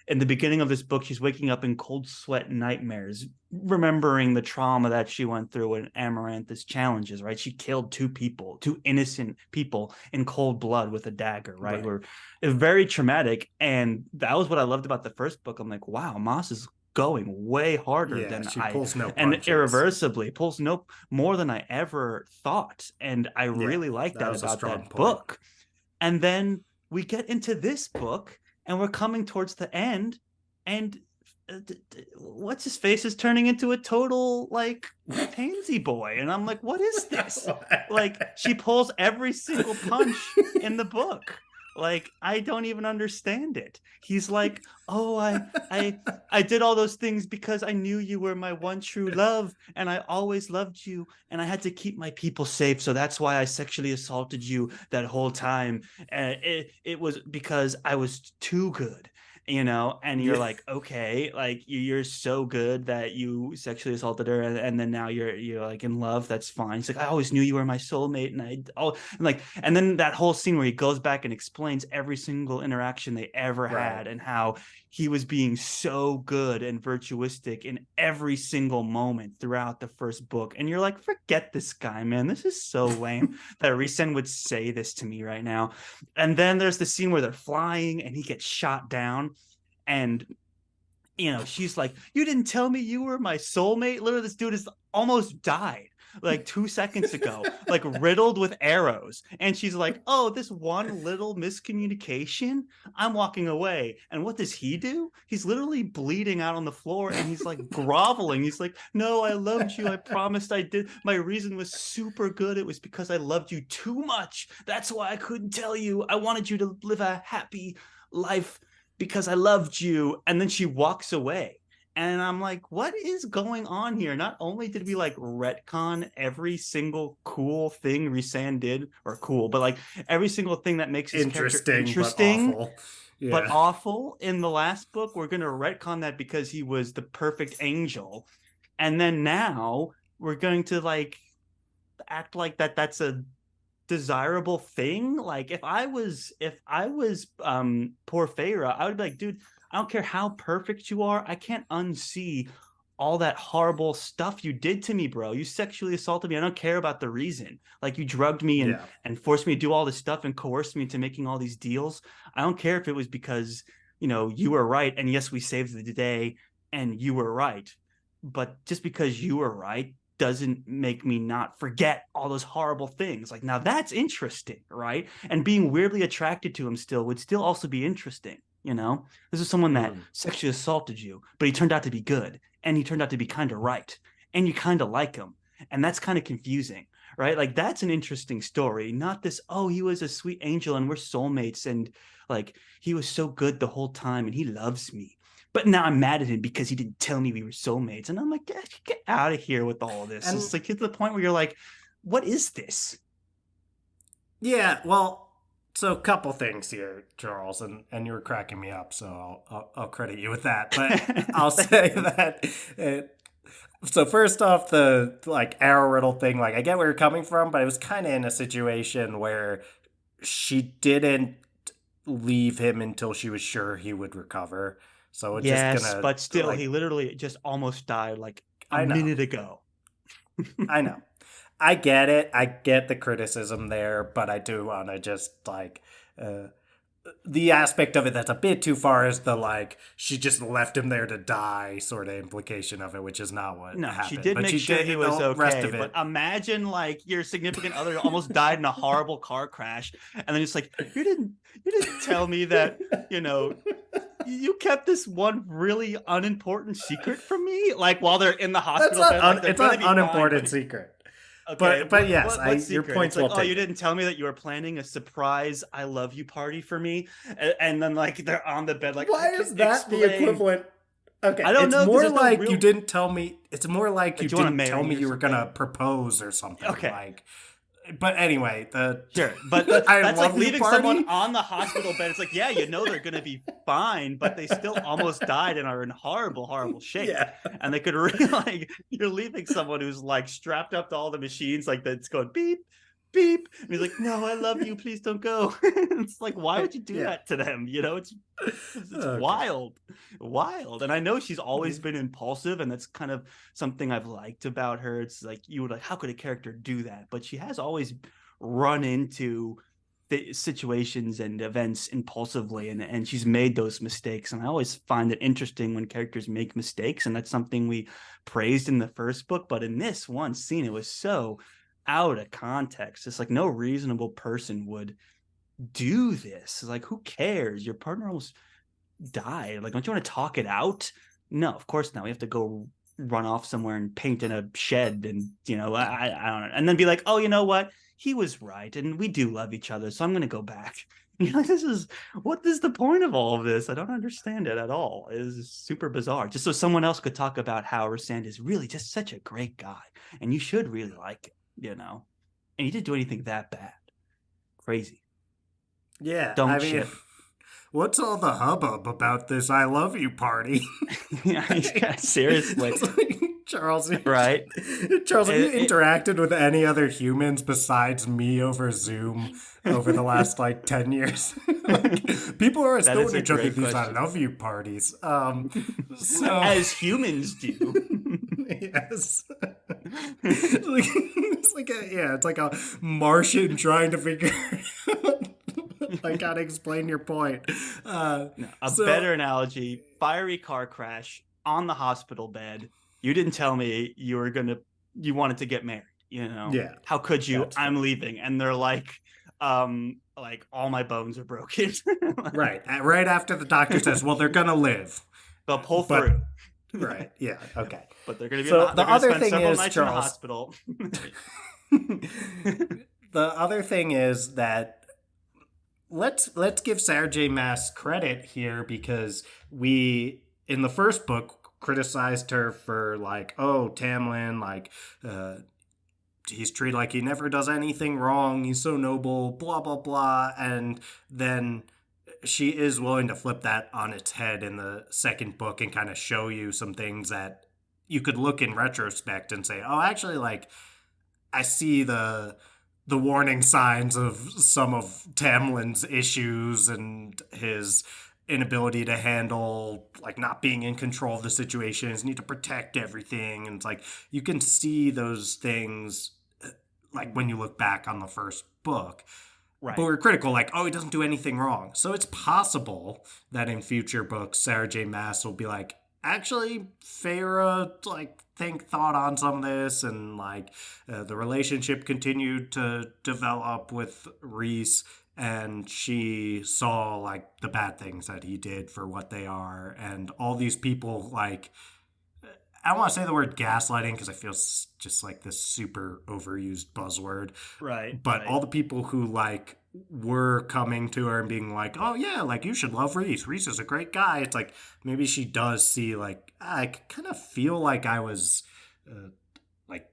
In the beginning of this book, she's waking up in cold sweat nightmares, remembering the trauma that she went through in Amaranth's challenges, right? She killed two people, two innocent people in cold blood with a dagger, right? Right. Were very traumatic. And that was what I loved about the first book. I'm like, wow, Maas is going way harder Yeah, than she pulls no and punches. irreversibly pulls no more than I ever thought. And I Yeah, really like that that was a about strong that point. book. And then we get into this book and we're coming towards the end, and what's his face is turning into a total like pansy boy. And I'm like, what is this? Like, she pulls every single punch in the book. Like, I don't even understand it. He's like, oh, I did all those things because I knew you were my one true love, and I always loved you, and I had to keep my people safe, so that's why I sexually assaulted you that whole time. And it was because I was too good. And you're Yeah. like, okay, like you're so good that you sexually assaulted her, and then now you're like in love. That's fine. It's like, I always knew you were my soulmate, and then that whole scene where he goes back and explains every single interaction they ever Right. had, and how he was being so good and virtuistic in every single moment throughout the first book. And you're like, forget this guy, man. This is so lame that Risen would say this to me right now. And then there's the scene where they're flying and he gets shot down. And she's like, you didn't tell me you were my soulmate. Literally, this dude has almost died like 2 seconds ago, like riddled with arrows. And she's like, oh, this one little miscommunication, I'm walking away. And what does he do? He's literally bleeding out on the floor and he's like groveling. He's like, no, I loved you. I promised I did. My reason was super good. It was because I loved you too much. That's why I couldn't tell you. I wanted you to live a happy life because I loved you. And then she walks away. And I'm like, what is going on here? Not only did we like retcon every single cool thing Rhysand did, or cool, but like every single thing that makes his character Interesting, but interesting, awful. but Yeah. awful in the last book, we're going to retcon that because he was the perfect angel. And then now we're going to like act like that's a desirable thing. Like if I was poor Feyre, I would be like, dude, I don't care how perfect you are, I can't unsee all that horrible stuff you did to me, bro. You sexually assaulted me. I don't care about the reason. Like, you drugged me and Yeah. forced me to do all this stuff and coerced me into making all these deals. I don't care if it was because you were right, and yes, we saved the day, and you were right, but just because you were right doesn't make me not forget all those horrible things. Like, now that's interesting, right? And being weirdly attracted to him still would still also be interesting. This is someone that Mm. sexually assaulted you, but he turned out to be good, and he turned out to be kind of right, and you kind of like him, and that's kind of confusing, right? Like, that's an interesting story, not this, oh, he was a sweet angel and we're soulmates, and like, he was so good the whole time and he loves me, but now I'm mad at him because he didn't tell me we were soulmates. And I'm like, get out of here with all this. And It's like, get to the point where you're like, what is this? yeah, well, so a couple things here, Charles, and you were cracking me up, so I'll credit you with that. But I'll say that. So first off, the like arrow riddle thing, like I get where you're coming from, but it was kind of in a situation where she didn't leave him until she was sure he would recover. So it's just Yes, gonna but still, like he literally just almost died like a I know, minute ago. I know. I get it. I get the criticism there, but I do want to just like uh, the aspect of it that's a bit too far is the like she just left him there to die sort of implication of it, which is not what No, she happened. did But make she sure he did was the rest okay. of But it. imagine like your significant other almost died in a horrible car crash, and then it's like, you didn't tell me that, you know, you kept this one really unimportant secret from me, like while they're in the That's hospital not bed, like they're it's gonna not be fine, unimportant but secret. okay, But what yes, what I what your secret? It's point's like, well oh, you taken. didn't tell me that you were planning a surprise I love you party for me, and then like they're on the bed, like, I Why can is that the explain. equivalent? Okay, I don't it's know because more there's no like you real, didn't tell me. It's more like you like, do you want to didn't tell marry me me or you were gonna something? propose or something. Okay, Like, but anyway, the sure, but I that's like love you leaving someone party. on the hospital bed. It's like, yeah, they're gonna be fine, but they still almost died and are in horrible, horrible shape. Yeah. And they could really like, you're leaving someone who's like strapped up to all the machines, like that's going beep, beep, and he's like, no, I love you, please don't go. It's like, why would you do Yeah. that to them? It's Oh god. wild, wild. And I know she's always been impulsive, and that's kind of something I've liked about her. It's like, you would like, how could a character do that? But she has always run into the situations and events impulsively, and she's made those mistakes. And I always find it interesting when characters make mistakes, and that's something we praised in the first book. But in this one scene, it was so out of context. It's like no reasonable person would do this. It's like, who cares? Your partner almost died. Like, don't you want to talk it out? No, of course not. We have to go run off somewhere and paint in a shed, and I don't know, and then be like, oh, you know what? He was right, and we do love each other, so I'm gonna go back. This is what is the point of all of this? I don't understand it at all. It is super bizarre. Just so someone else could talk about how Rosand is really just such a great guy, and you should really like him. And he didn't do anything that bad. Crazy. Yeah, I Don't mean, ship. what's all the hubbub about this I love you party? Yeah, seriously, Charles, right? Charles, have you It, interacted with any other humans besides me over Zoom over the last like 10 years? Like, people are that is throwing a each other great these "I question. love you" parties. So As humans do. yes, it's like it's like a Martian trying to figure out like how to explain your point. No, a So better analogy: fiery car crash on the hospital bed. You didn't tell me you wanted to get married. yeah, How could you? that's I'm fair. leaving, and they're like all my bones are broken. Like, Right, right after the doctor says, "Well, they're gonna live," they'll pull but through, right, yeah, okay. but they're gonna be So the they're gonna other spend thing several is, nights in the Charles, hospital. the other thing is that let's give Sarah J. Maas credit here because we in the first book criticized her for like, oh, Tamlin, like he's treated like he never does anything wrong, he's so noble, blah blah blah, and then she is willing to flip that on its head in the second book and kind of show you some things that you could look in retrospect and say, oh, actually, like I see the warning signs of some of Tamlin's issues and his inability to handle like not being in control of the situations, need to protect everything, and it's like you can see those things like when you look back on the first book. but Right. we're critical, like, oh, he doesn't do anything wrong. So it's possible that in future books, Sarah J. Maas will be like, actually, Feyre, like, thought on some of this, and like, the relationship continued to develop with Reese, and she saw like the bad things that he did for what they are, and all these people like I don't want to say the word gaslighting because I feel just like this super overused buzzword, Right. but Right. all the people who like were coming to her and being like, "Oh yeah, like you should love Reese. Reese is a great guy." It's like maybe she does see like I kind of feel like I was like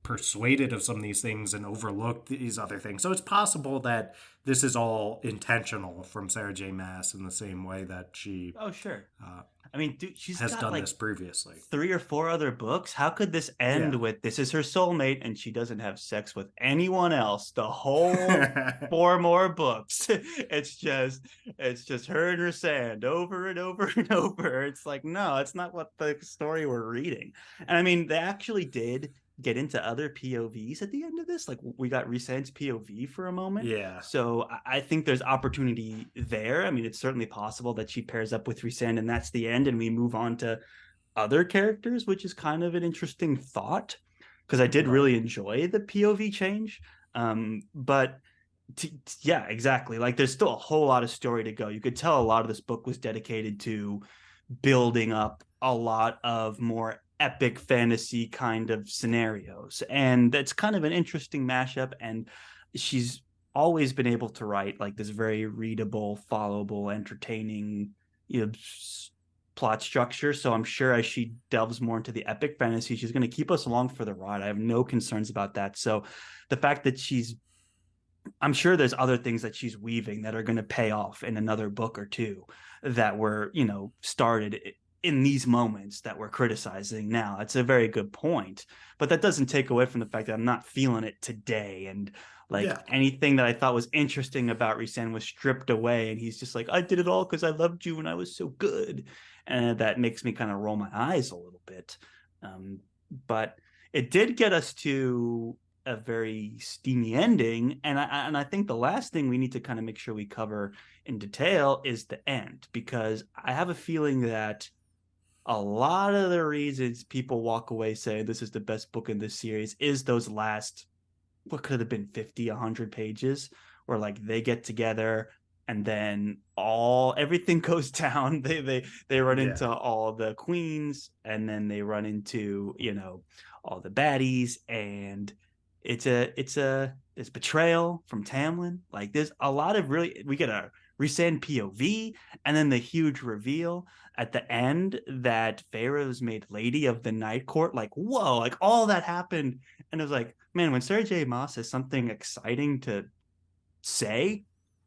persuaded of some of these things and overlooked these other things. So it's possible that this is all intentional from Sarah J. Maas in the same way that she Oh, sure. uh, I mean, dude, she's has got done like this previously. three or four other books. How could this end Yeah. with this is her soulmate and she doesn't have sex with anyone else the whole four more books? It's just her and her sand over and over and over. It's like, no, it's not what the story we're reading. And I mean, they actually did get into other POVs at the end of this. Like we got Rhysand's POV for a moment. Yeah. So I think there's opportunity there. I mean, it's certainly possible that she pairs up with Rhysand and that's the end, and we move on to other characters, which is kind of an interesting thought because I did Right. really enjoy the POV change. But yeah, exactly. Like there's still a whole lot of story to go. You could tell a lot of this book was dedicated to building up a lot of more epic fantasy kind of scenarios. And that's kind of an interesting mashup. And she's always been able to write like this very readable, followable, entertaining, you know, plot structure. So I'm sure as she delves more into the epic fantasy, she's going to keep us along for the ride. I have no concerns about that. So the fact that I'm sure there's other things that she's weaving that are going to pay off in another book or two that were, started in these moments that we're criticizing now. It's a very good point, but that doesn't take away from the fact that I'm not feeling it today. And like Yeah. anything that I thought was interesting about Rhysand was stripped away. And he's just like, I did it all because I loved you and I was so good. And that makes me kind of roll my eyes a little bit. But it did get us to a very steamy ending, and I think the last thing we need to kind of make sure we cover in detail is the end, because I have a feeling that a lot of the reasons people walk away saying this is the best book in this series is those last, what could have been 50, 100 pages, where like they get together and then everything goes down. They run Yeah. into all the queens, and then they run into all the baddies, and it's betrayal from Tamlin. Like there's a lot of really, we get a Rhysand POV, and then the huge reveal at the end that Feyre was made Lady of the Night Court. Like, whoa, like all that happened. And it was like, man, when Sarah J. Maas has something exciting to say,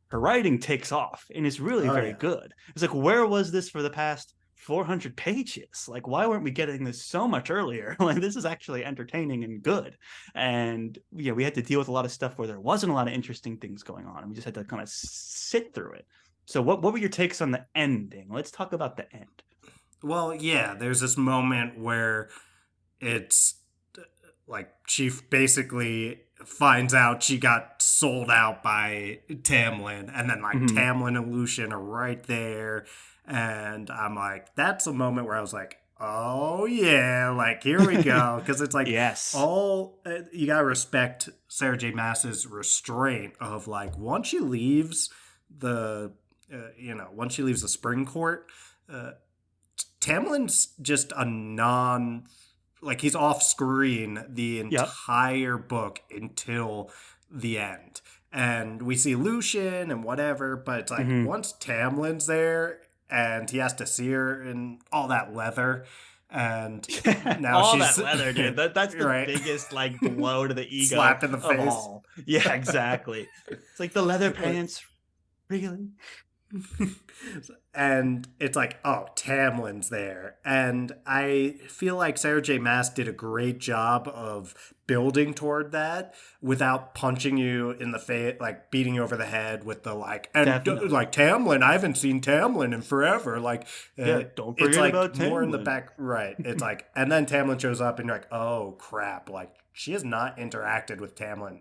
her writing takes off and is really Oh very yeah. good. It's like, where was this for the past 400 pages? Like, why weren't we getting this so much earlier? Like, this is actually entertaining and good. And yeah, we had to deal with a lot of stuff where there wasn't a lot of interesting things going on, and we just had to kind of sit through it. So, what were your takes on the ending? Let's talk about the end. Well, yeah, there's this moment where it's like she basically finds out she got sold out by Tamlin, and then like Mm-hmm. Tamlin and Lucian are right there, and I'm like, that's a moment where I was like, oh yeah, like here we go, because it's like Yes. all you gotta respect Sarah J. Maas's restraint of like once she leaves the, once she leaves the Spring Court. Uh, Tamlin's just a non like he's off screen the Yep. entire book until the end. And we see Lucian and whatever, but it's like Mm-hmm. once Tamlin's there and he has to see her in all that leather and now All that she's leather, dude. That's the right biggest like blow to the ego slap in the of face. all. Yeah, exactly. It's like the leather pants. Really? And it's like, oh, Tamlin's there. And I feel like Sarah J. Maas did a great job of building toward that without punching you in the face, like beating you over the head with the like, and Definitely. like Tamlin, I haven't seen Tamlin in forever. Like, Yeah, don't it's forget like about more in the Tamlin. back, right? It's like, and then Tamlin shows up and you're like, oh crap, like she has not interacted with Tamlin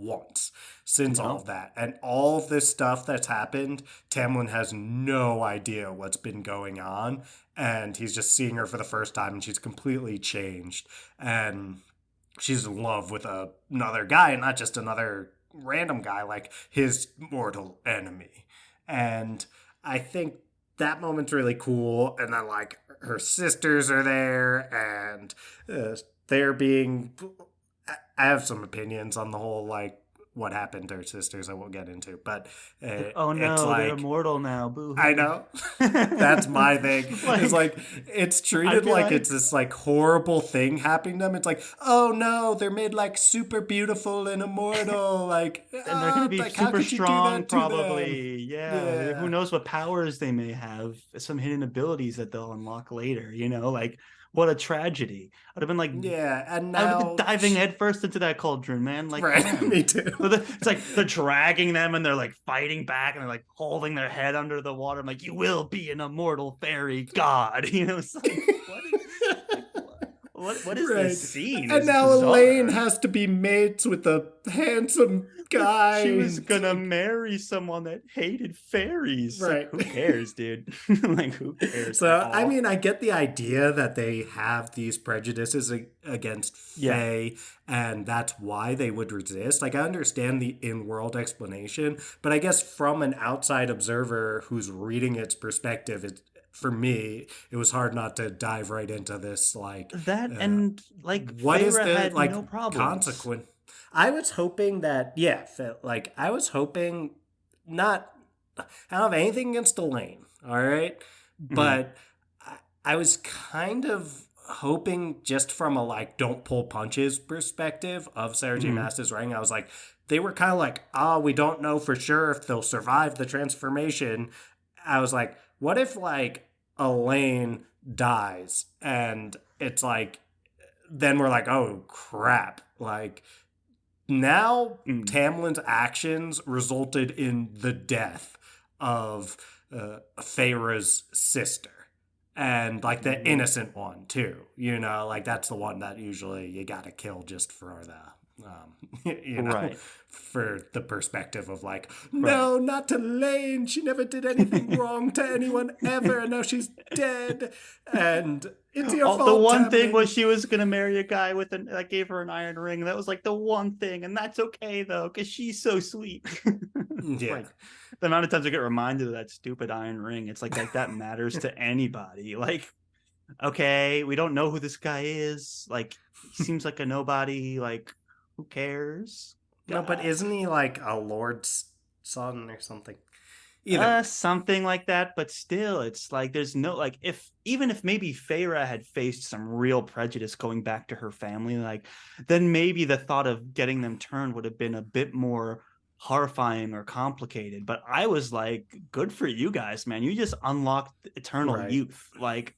once since all of No. that. And all of this stuff that's happened, Tamlin has no idea what's been going on. And he's just seeing her for the first time, and she's completely changed. And she's in love with another guy, and not just another random guy, like his mortal enemy. And I think that moment's really cool. And then, like, her sisters are there, and they're being. I have some opinions on the whole, like, what happened to her sisters I won't get into, but Like, oh it's no, they're like, immortal now. Boo I hoo. know. That's my thing. It's Like, like it's I treated feel like like, it's this like horrible thing happening to them. It's like, oh no, they're made like super beautiful and immortal. Like, and they're gonna be like how super could you do strong, that to them? probably. Yeah, who Yeah, knows what powers they may have? Some hidden abilities that they'll unlock later. Like what a tragedy. yeah. And I would have been now, diving headfirst into that cauldron, man. Like, come right? on. Me too. But it's like they're dragging them and they're like fighting back and they're like holding their head under the water. I'm like, you will be an immortal fairy god. It's like like what is Right. this scene? And It's now Elaine bizarre. has to be mates with a handsome guy. She was And it's gonna like, marry someone that hated fairies. Like, right. who cares, dude? Like, who cares at So, I all? mean, I get the idea that they have these prejudices against Yeah. Fae, and that's why they would resist. Like, I understand the in world explanation, but I guess from an outside observer who's reading its perspective, for me, it was hard not to dive right into this. Like, That uh, and like what is Feyre the, had like, no problems. consequence? I was hoping that, yeah, like, I was hoping not, I don't have anything against Elaine, all right? Mhm. But I was kind of hoping, just from a like don't pull punches perspective of Sarah J. Mhm. Maas's writing, I was like, they were kind of like, oh, we don't know for sure if they'll survive the transformation. I was like, what if like Elaine dies and it's like, then we're like, oh crap. Like, now Mm. Tamlin's actions resulted in the death of Feyre's sister. And like the Mhm. innocent one too, like that's the one that usually you gotta kill just for the, Right. for the perspective of like, Right. no, not to Lane. She never did anything wrong to anyone ever, and now she's dead. And it's your Oh, the fault, one thing was Tamlin. she was gonna marry a guy with an that gave her an iron ring. That was like the one thing, and that's okay though, because she's so sweet. It's Yeah. like the amount of times I get reminded of that stupid iron ring. It's like that matters to anybody. Like, okay, we don't know who this guy is. Like, he seems like a nobody. Like, who cares? No, but God. isn't he like a lord's son or something? Either way. Something like that, but still, it's like there's no like if even if maybe Feyre had faced some real prejudice going back to her family, like then maybe the thought of getting them turned would have been a bit more horrifying or complicated. But I was like, good for you guys, man. You just unlocked eternal Right. youth. Like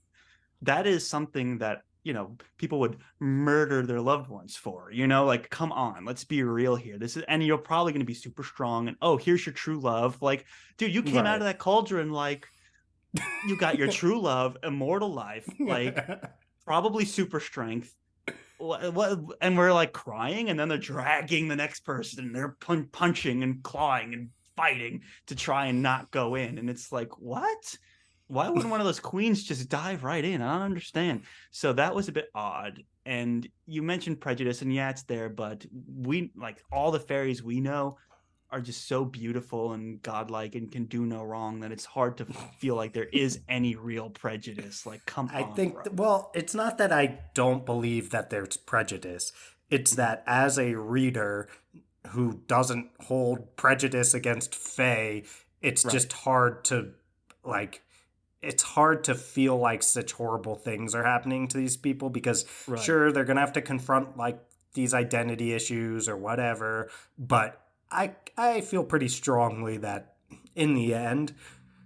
that is something that people would murder their loved ones for. Like, come on, let's be real here. This is and you're probably going to be super strong, and oh, here's your true love. Like, dude, you came out of Right. that cauldron, like you got your true love, immortal life, like probably super strength. What and we're like crying, and then they're dragging the next person, and they're punching and clawing and fighting to try and not go in, and it's like, what? Why wouldn't one of those queens just dive right in? I don't understand. So that was a bit odd. And you mentioned prejudice, and yeah, it's there, but we like all the fairies we know are just so beautiful and godlike and can do no wrong that it's hard to feel like there is any real prejudice. Like, come I on, think, bro. well, it's not that I don't believe that there's prejudice. It's that as a reader who doesn't hold prejudice against Faye, it's Right, just hard to, like, it's hard to feel like such horrible things are happening to these people because, right. sure, they're going to have to confront, like, these identity issues or whatever, but I feel pretty strongly that in the end,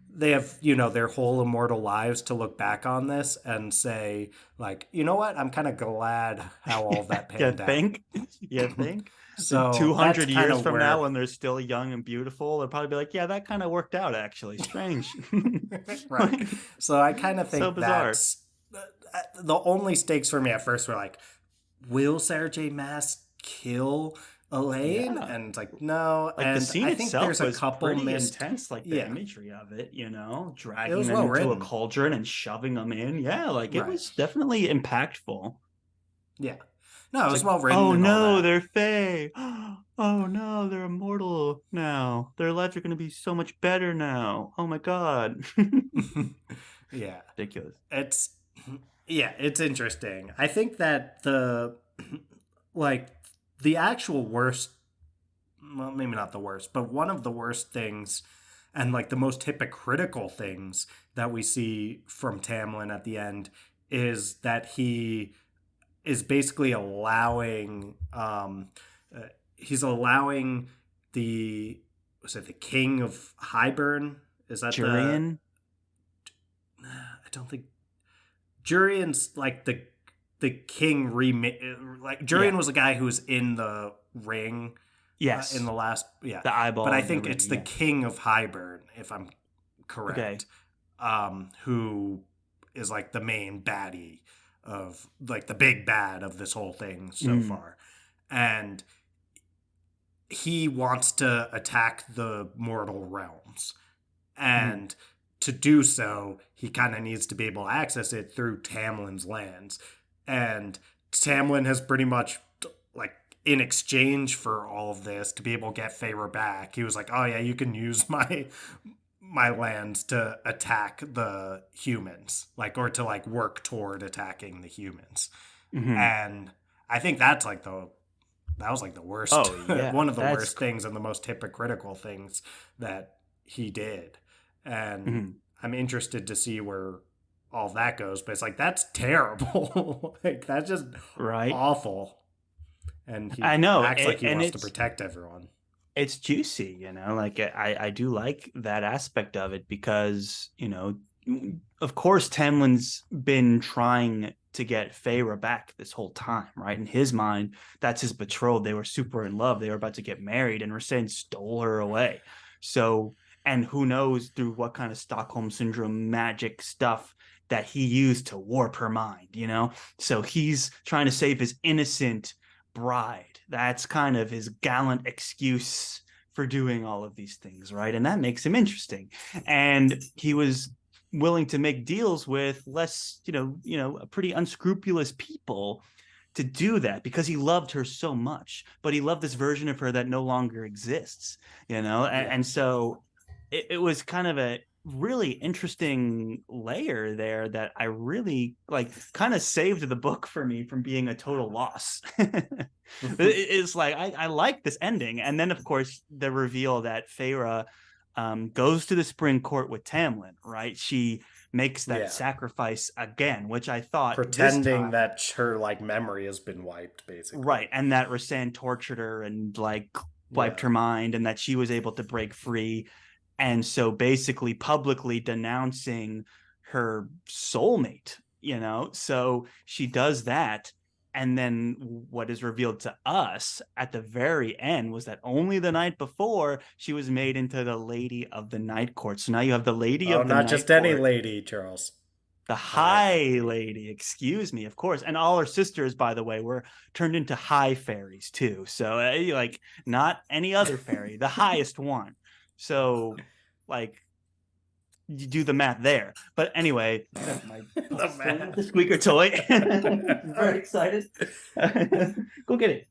they have, their whole immortal lives to look back on this and say, like, you know what? I'm kind of glad how all that You panned out. think? You think? In So that's 200 kind years of from now, where, when they're still young and beautiful, they'll probably be like, yeah, that kind of worked out, actually. Strange. right. So I kind of So think bizarre. that's the only stakes for me at first were like, will Sarah J. Maas kill Elaine, Yeah. and it's like no, Like the and scene I think itself there's a was couple pretty missed. intense, like the Yeah, imagery of it, it dragging was them well into a written. cauldron and shoving them in. Yeah, like it Right. was definitely impactful. Yeah. No, it It's was like, well written oh and all no, that. they're Fae. Oh no, they're immortal now. Their lives are going to be so much better now. Oh my God. Yeah. Ridiculous. It's yeah, it's interesting. I think that the like the actual worst, well, maybe not the worst, but one of the worst things and like the most hypocritical things that we see from Tamlin at the end is that he is basically allowing uh, he's allowing the was it the king of Highburn, is that the Jurian? I don't think Jurian's like the king remake. Like Jurian Yeah. was the guy who was in the ring in Yes. the last, yeah, The but eyeball I in the think ring. it's the Yeah. king of Highburn, if I'm Okay. correct, who is like the main baddie of like the big bad of this whole thing so Mm. far, and he wants to attack the mortal realms, Mm. and to do so, he kind of needs to be able to access it through Tamlin's lands. And Tamlin has pretty much, like, in exchange for all of this, to be able to get Feyre back, he was like, "Oh yeah, you can use my lands to attack the humans, like, or to like work toward attacking the humans." Hmm. And I think that's like the that was like the worst, Oh yeah. one of the That's worst things and the most hypocritical things that he did. And mhm. I'm interested to see where all that goes, but it's like that's terrible. Like that's just Right. awful. And I he know. acts like he And wants to protect everyone. it's juicy, like I do like that aspect of it because, of course Tamlin's been trying to get Feyre back this whole time, right? In his mind, that's his betrothed. They were super in love. They were about to get married, and Rosén stole her away. So, and who knows through what kind of Stockholm syndrome magic stuff that he used to warp her mind. So he's trying to save his innocent bride. That's kind of his gallant excuse for doing all of these things, right? And that makes him interesting. And he was willing to make deals with less, pretty unscrupulous people to do that because he loved her so much, but he loved this version of her that no longer exists. and, Yeah. and so it was kind of a really interesting layer there that I really like kind of saved the book for me from being a total loss. It's like I like this ending. And then of course the reveal that Feyre goes to the spring court with Tamlin, right? She makes that Yeah. sacrifice again, which I thought this Pretending time, that her like memory has been wiped, basically. right, and that Rhysand tortured her and like wiped Yeah. her mind, and that she was able to break free, and so basically publicly denouncing her soulmate. So she does that, and then what is revealed to us at the very end was that only the night before she was made into the Lady of the Night Court. So now you have the Lady Oh, of the not Night just any Court, lady, Charles. the High High lady. Lady, excuse me, of course. And all her sisters, by the way, were turned into high fairies too. So, like, not any other fairy, the highest one. So, like, you do the math there. But anyway, that's my The puppy's playing with the math. squeaker toy. Very excited. Go get it.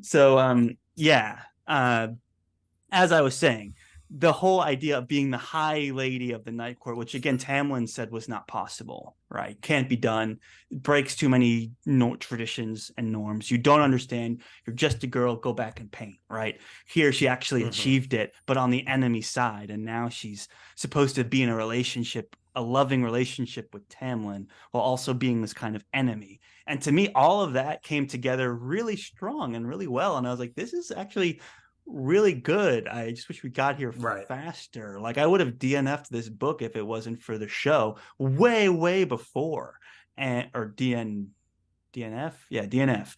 So, yeah. As I was saying, the whole idea of being the high lady of the night court, which again Tamlin said was not possible, right? Can't be done. It breaks too many traditions and norms. You don't understand. You're just a girl. Go back and paint, right? Here, she actually Hmm. achieved it, but on the enemy side, and now she's supposed to be in a relationship, a loving relationship with Tamlin, while also being this kind of enemy. And to me, all of that came together really strong and really well. And I was like, this is actually really good. I just wish we got here Right. faster. Like I would have DNF'd this book if it wasn't for the show way, way before, and or DNF, yeah, DNF,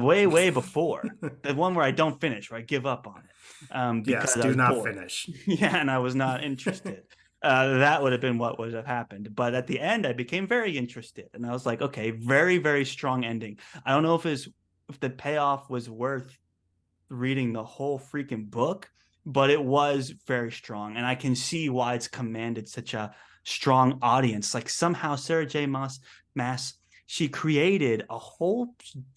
way, way before the one where I don't finish, where I give up on it, Yes, because I do was not bored. finish. Yeah, and I was not interested. That would have been what would have happened. But at the end, I became very interested, and I was like, okay, very, very strong ending. I don't know if the payoff was worth reading the whole freaking book, but it was very strong, and I can see why it's commanded such a strong audience. Like somehow Sarah J. Maas, she created a whole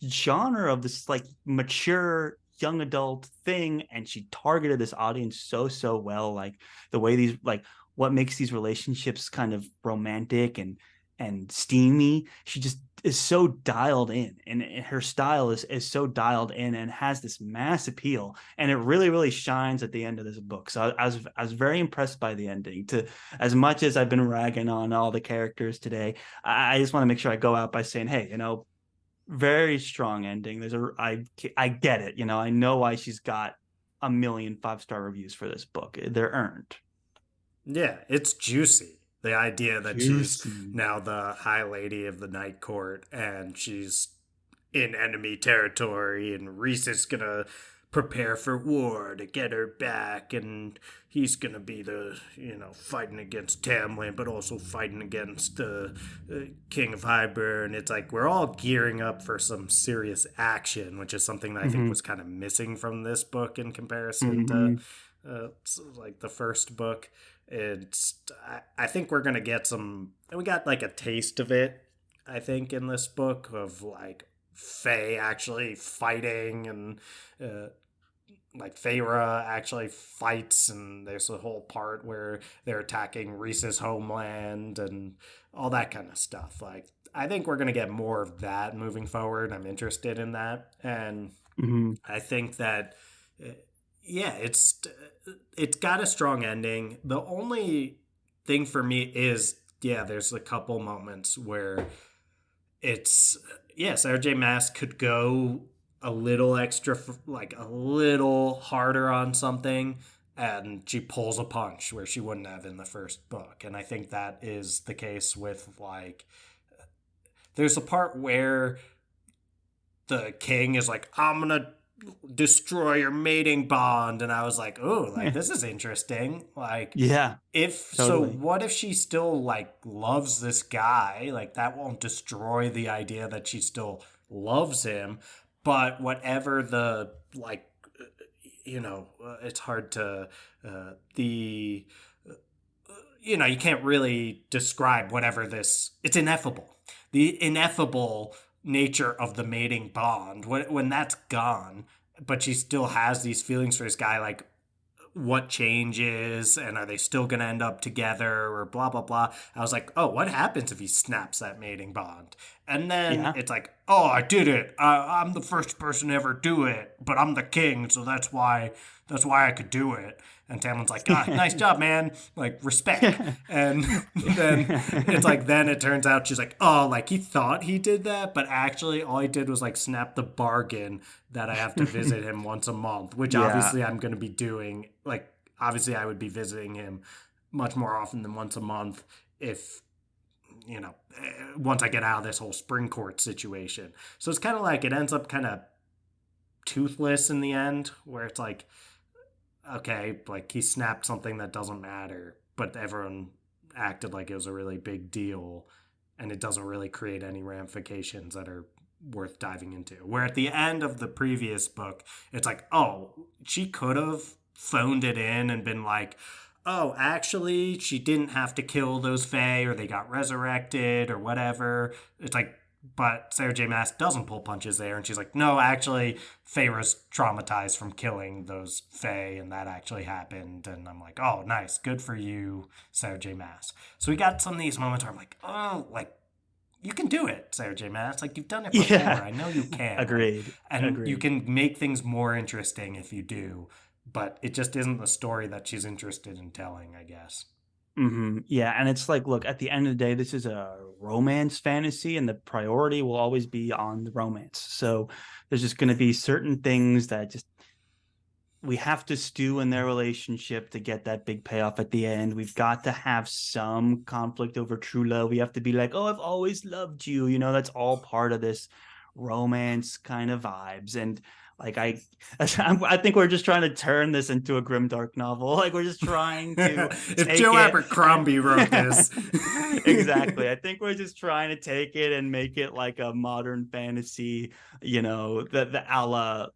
genre of this like mature young adult thing, and she targeted this audience so well. Like the way these like what makes these relationships kind of romantic and steamy. She just is so dialed in, and her style is so dialed in and has this mass appeal, and it really shines at the end of this book. So I was very impressed by the ending. To as much as I've been ragging on all the characters today, I just want to make sure I go out by saying, hey, very strong ending. I get it. I know why she's got a million 5-star reviews for this book. They're earned. Yeah, it's juicy. The idea that she's Juicy. now the High Lady of the Night Court and she's in enemy territory, and Reese is gonna prepare for war to get her back, and he's gonna be the fighting against Tamlin, but also fighting against the King of Hybern. It's like we're all gearing up for some serious action, which is something that I think Mm-hmm. was kind of missing from this book in comparison to Mm-hmm. like the first book. It's I think we're gonna get some. We got like a taste of it. I think in this book of like Faye actually fighting, and uh, like Feyre actually fights, and there's a whole part where they're attacking Reese's homeland and all that kind of stuff. Like I think we're gonna get more of that moving forward. I'm interested in that, and Mm-hmm. I think that uh, yeah, it's got a strong ending. The only thing for me is yeah, there's a couple moments where it's yeah, Sarah J. Maas could go a little extra, like a little harder on something, and she pulls a punch where she wouldn't have in the first book. And I think that is the case with like there's a part where the king is like, I'm gonna destroy your mating bond, and I was like, oh, like this is interesting. Like Yeah, if so, totally. what if she still like loves this guy? Like that won't destroy the idea that she still loves him. But whatever the like it's hard to the you can't really describe whatever this, it's ineffable, the ineffable nature of the mating bond when that's gone, but she still has these feelings for this guy. Like what changes, and are they still going to end up together, or blah blah blah. I was like, oh, what happens if he snaps that mating bond? And then Yeah. it's like, oh, I did it. I'm the first person to ever do it, but I'm the king, so that's why I could do it. And Tamlin's like, ah, nice job, man. Like, respect. And then it's like, then it turns out she's like, oh, like he thought he did that, but actually all he did was like snap the bargain that I have to visit him once a month, which Yeah. obviously I'm going to be doing. Like, obviously I would be visiting him much more often than once a month if, once I get out of this whole spring court situation. So it's kind of like it ends up kind of toothless in the end, where it's like, okay, like he snapped something that doesn't matter, but everyone acted like it was a really big deal, and it doesn't really create any ramifications that are worth diving into. Where at the end of the previous book, it's like, oh, she could have phoned it in and been like, oh, actually, she didn't have to kill those Fae, or they got resurrected, or whatever. It's like, but Sarah J. Maas doesn't pull punches there, and she's like, no, actually, Feyre's traumatized from killing those Fae, and that actually happened. And I'm like, oh, nice, good for you, Sarah J. Maas. So we got some of these moments where I'm like, oh, like you can do it, Sarah J. Maas. Like you've done it before. Yeah. I know you can. Like, Agreed. and you Agreed. can make things more interesting if you do. But it just isn't the story that she's interested in telling, I guess. Yeah, and it's like, look, at the end of the day, this is a romance fantasy, and the priority will always be on the romance. So there's just going to be certain things that just we have to stew in their relationship to get that big payoff at the end. We've got to have some conflict over true love. We have to be like, oh, I've always loved you. That's all part of this romance kind of vibes. And like I think we're just trying to turn this into a grimdark novel. Like we're just trying to If take Joe it and Abercrombie wrote this. exactly. I think we're just trying to take it and make it like a modern fantasy, the a la,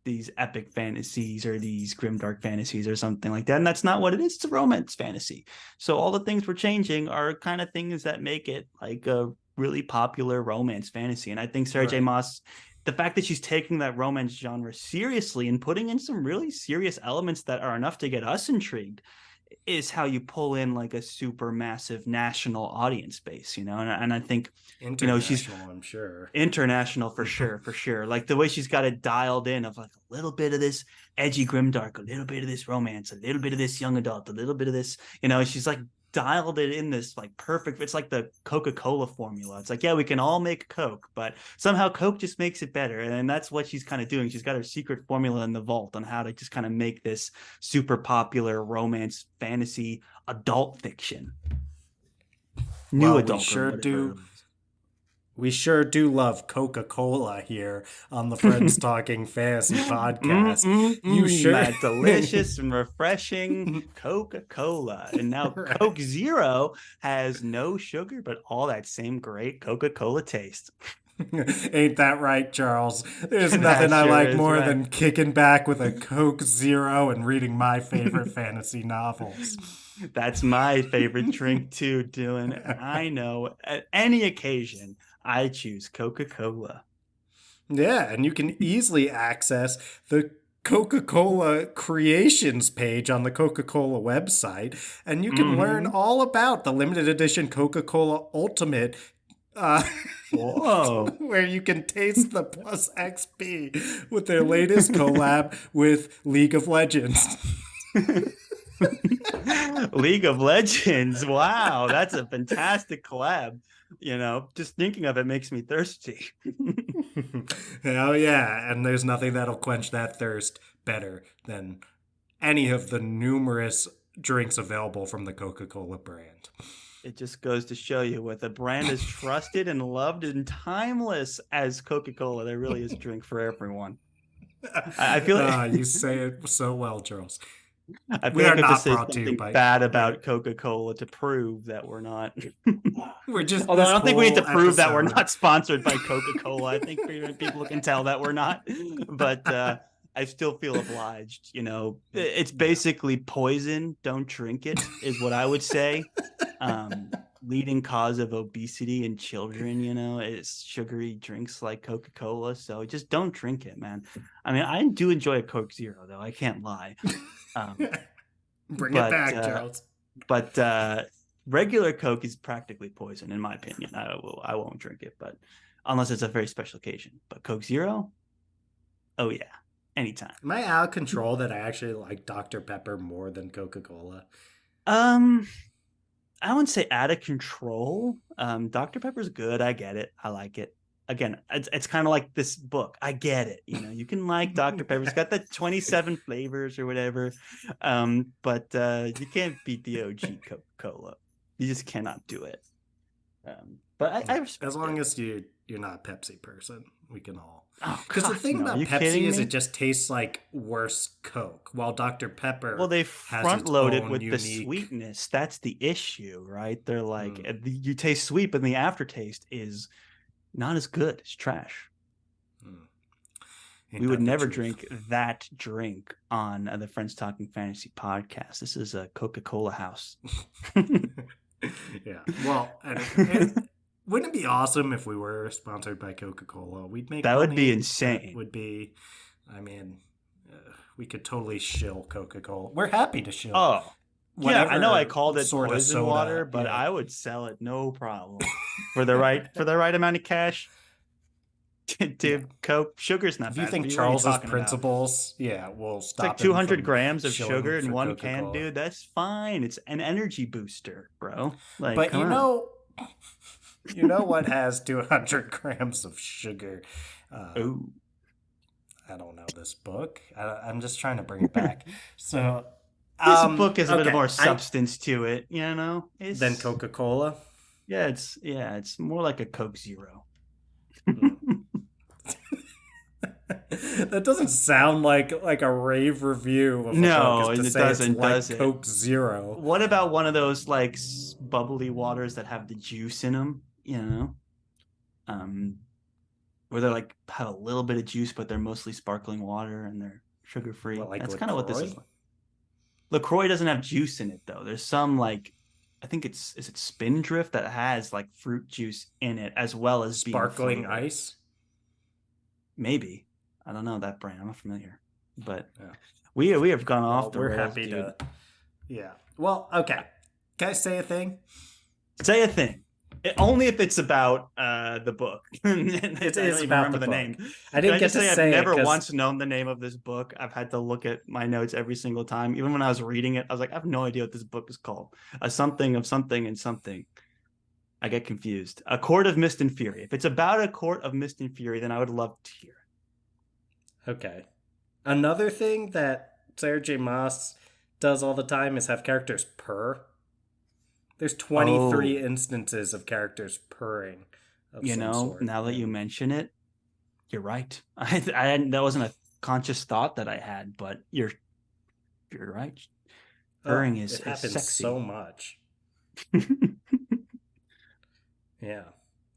these epic fantasies or these grimdark fantasies or something like that. And that's not what it is. It's a romance fantasy. So all the things we're changing are kind of things that make it like a really popular romance fantasy. And I think Sarah J. Right. Maas, the fact that she's taking that romance genre seriously and putting in some really serious elements that are enough to get us intrigued is how you pull in like a super massive national audience base, and I think, she's International, I'm sure. international for sure, for sure. Like the way she's got it dialed in of like a little bit of this edgy grimdark, a little bit of this romance, a little bit of this young adult, a little bit of this, she's like dialed it in this like perfect. It's like the Coca-Cola formula. It's like, yeah, we can all make Coke, but somehow Coke just makes it better. And that's what she's kind of doing. She's got her secret formula in the vault on how to just kind of make this super popular romance fantasy adult fiction, new Well, we adult or sure whatever do. it is. We sure do love Coca-Cola here on the Friends Talking Fantasy podcast. You sure? That delicious and refreshing Coca-Cola. And now Right. Coke Zero has no sugar, but all that same great Coca-Cola taste. Ain't that right, Charles? There's That nothing I sure like is more right. than kicking back with a Coke Zero and reading my favorite fantasy novels. That's my favorite drink too, Dylan. And I know at any occasion, I choose Coca-Cola. Yeah, and you can easily access the Coca Cola creations page on the Coca Cola website, and you can learn Mm-hmm. all about the limited edition Coca Cola Ultimate, uh, Whoa. where you can taste the plus XP with their latest collab with League of Legends. League of Legends. Wow, that's a fantastic collab. Just thinking of it makes me thirsty. Hell yeah, and there's nothing that'll quench that thirst better than any of the numerous drinks available from the Coca Cola brand. It just goes to show you with a brand as trusted and loved and timeless as Coca-Cola, there really is a drink for everyone. I feel like You say it so well, Charles. I We feel are like I have to not say brought to you something by. bad about Coca-Cola to prove that we're not. We're just Although I this don't think we need to whole prove that we're episode. not sponsored by Coca-Cola. I think people can tell that we're not. But I still feel obliged. It's Yeah. basically poison. Don't drink it, is what I would say. Leading cause of obesity in children, is sugary drinks like Coca-Cola. So just don't drink it, man. I mean, I do enjoy a Coke Zero, though. I can't lie. Um, Bring it but back, Charles. but regular Coke is practically poison, in my opinion. I won't drink it, but unless it's a very special occasion. But Coke Zero, oh yeah, anytime. Am I out of control that I actually like Dr. Pepper more than Coca Cola? Um, I wouldn't say out of control. Dr. Pepper's good. I get it. I like it. Again, it's kind of like this book. I get it. You can like Dr. Pepper. It's got the 27 flavors or whatever. But you can't beat the OG Coca-Cola. You just cannot do it. But I As respect long it. as you're not a Pepsi person, we can all. Oh Because the gosh, thing no. Are about you Pepsi kidding is it me? just tastes like worse Coke, while Dr. Well, Pepper they has front its load it own with the unique. sweetness. That's the issue, right? They're like, Hmm, you taste sweet, but the aftertaste is not as good. It's trash. hmm. We Ain't would that the never truth? drink that drink on the Friends Talking Fantasy podcast. This is a Coca-Cola house. Yeah. Well, and wouldn't it be awesome if we were sponsored by Coca Cola? We'd make That would be money. That insane. would be, I mean, we could totally shill Coca Cola. We're happy to shill Oh, yeah, I know I whatever called it sort of poison water, soda. but Yeah. I would sell it no problem for the right amount of cash. Yeah. To Coke, sugar's not If you bad for think you. What are you Charles's talking about? principles, yeah, will It's like stop him 200 from grams of shilling sugar in for one Coca can, Cola. dude. That's fine. It's an energy booster, bro. Like, But come on. you know what has 200 grams of sugar? Uh, Oh, I don't know this book. I'm just trying to bring it back. So, this book has a bit okay, more I substance to it. then It's Coca Cola. yeah, it's more like a Coke Zero. That doesn't sound like a rave review of a book is No, to and it say it's doesn't, like does it? Coke Zero. What about one of those like bubbly waters that have the juice in them, um, where they're like have a little bit of juice, but they're mostly sparkling water and they're sugar What, free. like That's kind of what this is LaCroix? like. LaCroix doesn't have juice in it though. There's some like I think is it Spindrift that has like fruit juice in it as well as being Sparkling flavored. ice? Maybe. I don't know that brand. I'm not familiar. But Yeah. we have gone off Well, the we're rails, happy dude. to. Yeah. Well, okay. Can I say a thing? Say a thing. Only if it's about the book. I It don't is even about the remember the book. name. I Can didn't I get just to say I've say it never because once known the name of this book? I've had to look at my notes every single time. Even when I was reading it, I was like, I have no idea what this book is called. A something of something and something. I get confused. A Court of Mist and Fury. If it's about a Court of Mist and Fury, then I would love to hear it. okay. Another thing that Sarah J. Maas does all the time is have characters purr. There's 23 Oh, instances of characters purring of some sort. now that you And mention it, you're right. I that wasn't a conscious thought that I had, but you're right. oh, Purring it is happens so sexy. much. Yeah.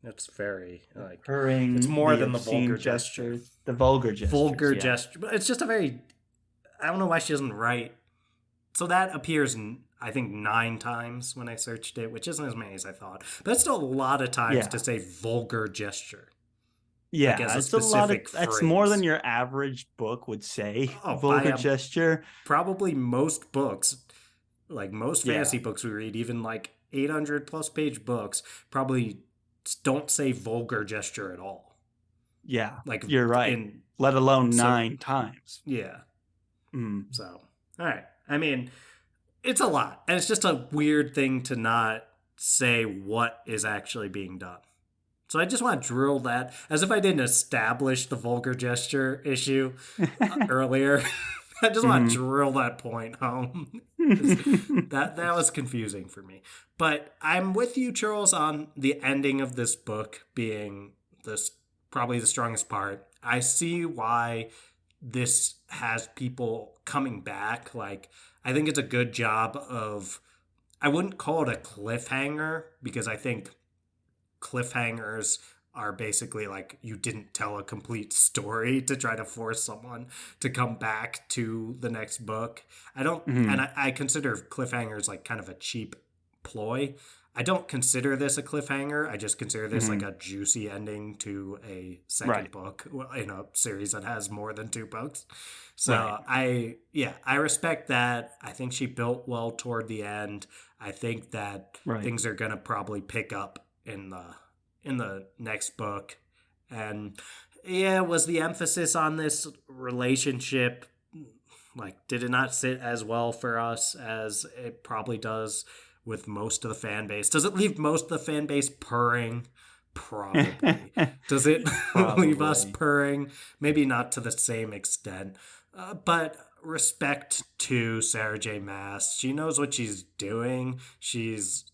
It's very like it's Purring, more the than the obscene vulgar gesture. gestures, the vulgar gestures. Vulgar Yeah, gesture. But it's just a very I don't know why she doesn't write. So that appears, I think, 9 times when I searched it, which isn't as many as I thought. But that's still a lot of times to yeah, say vulgar gesture, like as yeah. a It's a lot of. specific That's more than phrase. your average book would say. Oh, by Vulgar gesture. probably most books, like most Yeah, fantasy books we read, even like 800 plus page books, probably don't say vulgar gesture at all. yeah. Like You're right. in, Let alone so 9 times. yeah. Mm. So, all right. I mean, it's a lot. And it's just a weird thing to not say what is actually being done. So I just want to drill that as if I didn't establish the vulgar gesture issue earlier. I just want to Mhm. drill that point home. That was confusing for me. But I'm with you, Charles, on the ending of this book being this probably the strongest part. I see why this has people coming back. Like, I think it's a good job of, I wouldn't call it a cliffhanger because I think cliffhangers are basically like you didn't tell a complete story to try to force someone to come back to the next book. I don't, and Mhm. I consider cliffhangers like kind of a cheap ploy. I don't consider this a cliffhanger. I just consider this like Mhm. a juicy ending to a second Right. book in a series that has more than 2 books. Right. So I respect that. I think she built well toward the end. I think that Right. things are gonna probably pick up in the next book. And yeah, was the emphasis on this relationship like did it not sit as well for us as it probably does with most of the fan base? Does it leave most of the fan base purring? Probably. Does it leave us Probably. purring? Maybe not to the same extent. But respect to Sarah J. Maas. She knows what she's doing. She's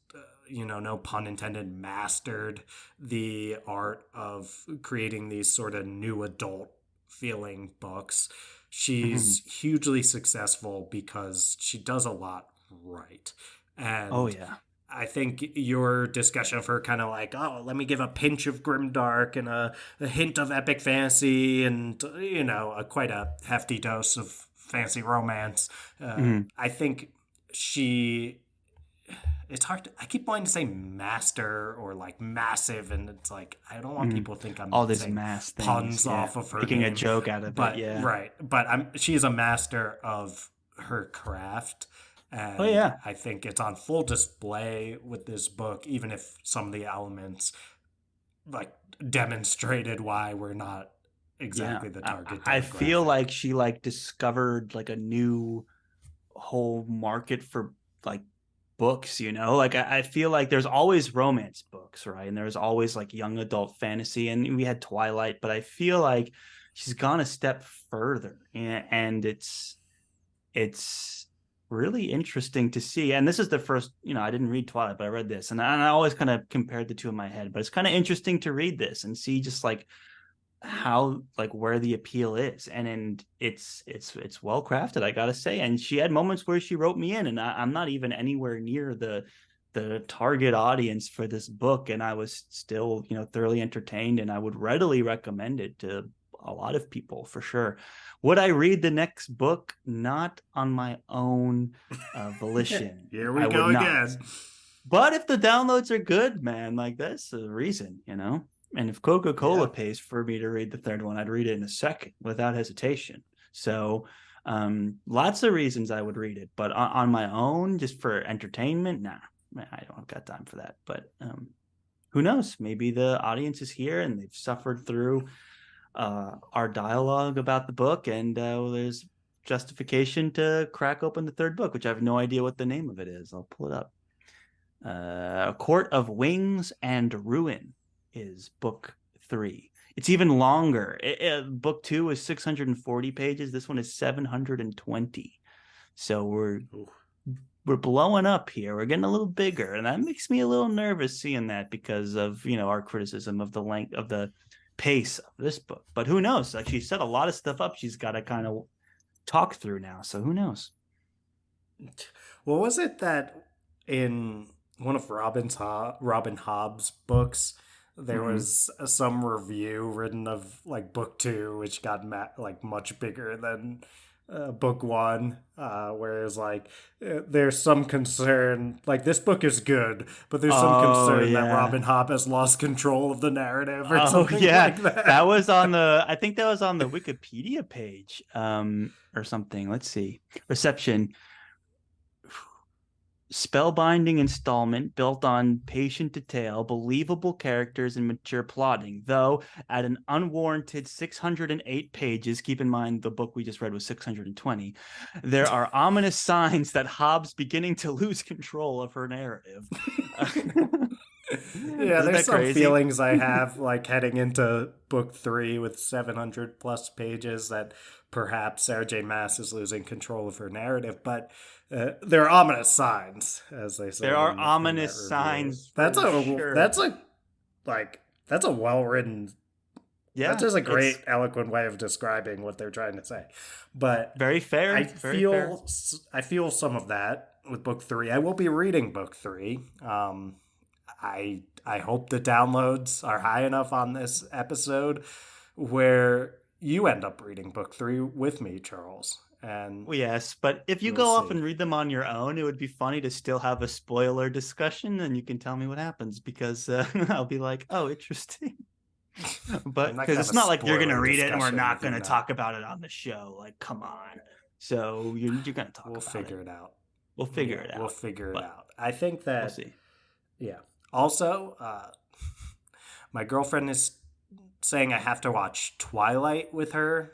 no pun intended, mastered the art of creating these sort of new adult feeling books. Mhm. She's hugely successful because she does a lot right. Oh And yeah. I think your discussion of her kind of like, oh, let me give a pinch of grimdark and a hint of epic fantasy and, quite a hefty dose of fancy romance. Mhm. I think she it's hard to, I keep wanting to say master or like massive and it's like I don't want Mhm. people to think I'm All these saying mass things. puns Yeah. off of her Making a name, joke out of it. but Yeah. right, but she is a master of her craft, Oh and yeah. I think it's on full display with this book, even if some of the elements like demonstrated why we're not Yeah. exactly the I, target I feel demographic. like she like discovered like a new whole market for like books, like I feel like there's always romance books, right? And there's always like young adult fantasy, and we had Twilight, but I feel like she's gone a step further, and it's really interesting to see. And this is the first, I didn't read Twilight, but I read this, and I always kind of compared the two in my head, but it's kind of interesting to read this and see just like how, like, where the appeal is, and it's well crafted, I gotta say. And she had moments where she wrote me in, and I'm not even anywhere near the target audience for this book, and I was still, thoroughly entertained, and I would readily recommend it to a lot of people for sure. Would I read the next book? Not on my own volition. Here we I would go not. again. But if the downloads are good, man, like, that's the reason, And if Coca-Cola Yeah. pays for me to read the third one, I'd read it in a second without hesitation. So, lots of reasons I would read it, but on my own, just for entertainment, nah, man, I don't have got time for that. But who knows? Maybe the audience is here and they've suffered through our dialogue about the book, and there's justification to crack open the third book, which I have no idea what the name of it is. I'll pull it up. A Court of Wings and Ruin is book 3. It's even longer. Book 2 is 640 pages. This one is 720. So we're blowing up here. We're getting a little bigger, and that makes me a little nervous seeing that, because of our criticism of the length of the pace of this book. But who knows? Like, she set a lot of stuff up. She's got to kind of talk through now. So who knows? What was it that in one of Robin Hobb's books, there was some review written of like book 2, which got like much bigger than book 1, whereas like there's some concern, like this book is good, but there's some Oh concern that yeah. Robin Hobb has lost control of the narrative or Oh something yeah, like that. that was on the. I think that was on the Wikipedia page, or something. Let's see. Reception. Spellbinding installment built on patient detail, believable characters, and mature plotting. Though at an unwarranted 608 pages, keep in mind the book we just read was 620, there are ominous signs that Hobbs beginning to lose control of her narrative. Yeah, Isn't there's that some crazy? feelings I have like heading into book 3 with 700 plus pages that perhaps Sarah J. Maas is losing control of her narrative, but there are ominous signs, as they There said are in that ominous review. signs for sure. That's a well written. That's Yeah, just a it's great, eloquent way of describing what they're trying to say. But very fair, I very fair. feel I feel some of that with book 3. I will be reading book 3. I hope the downloads are high enough on this episode where you end up reading book 3 with me, Charles. And Well, yes, but if you we'll go off see. and read them on your own, it would be funny to still have a spoiler discussion, and you can tell me what happens, because I'll be like, "Oh, interesting." I'm But not because gonna have it's a not like you're gonna spoiler read it and we're discussion not with you gonna now. talk about it on the show. Like, come on. So you're gonna talk We'll about it. figure it out. We'll figure Yeah, it we'll out. figure it But out. I think we'll that, see. yeah. Also, my girlfriend is saying I have to watch Twilight with her.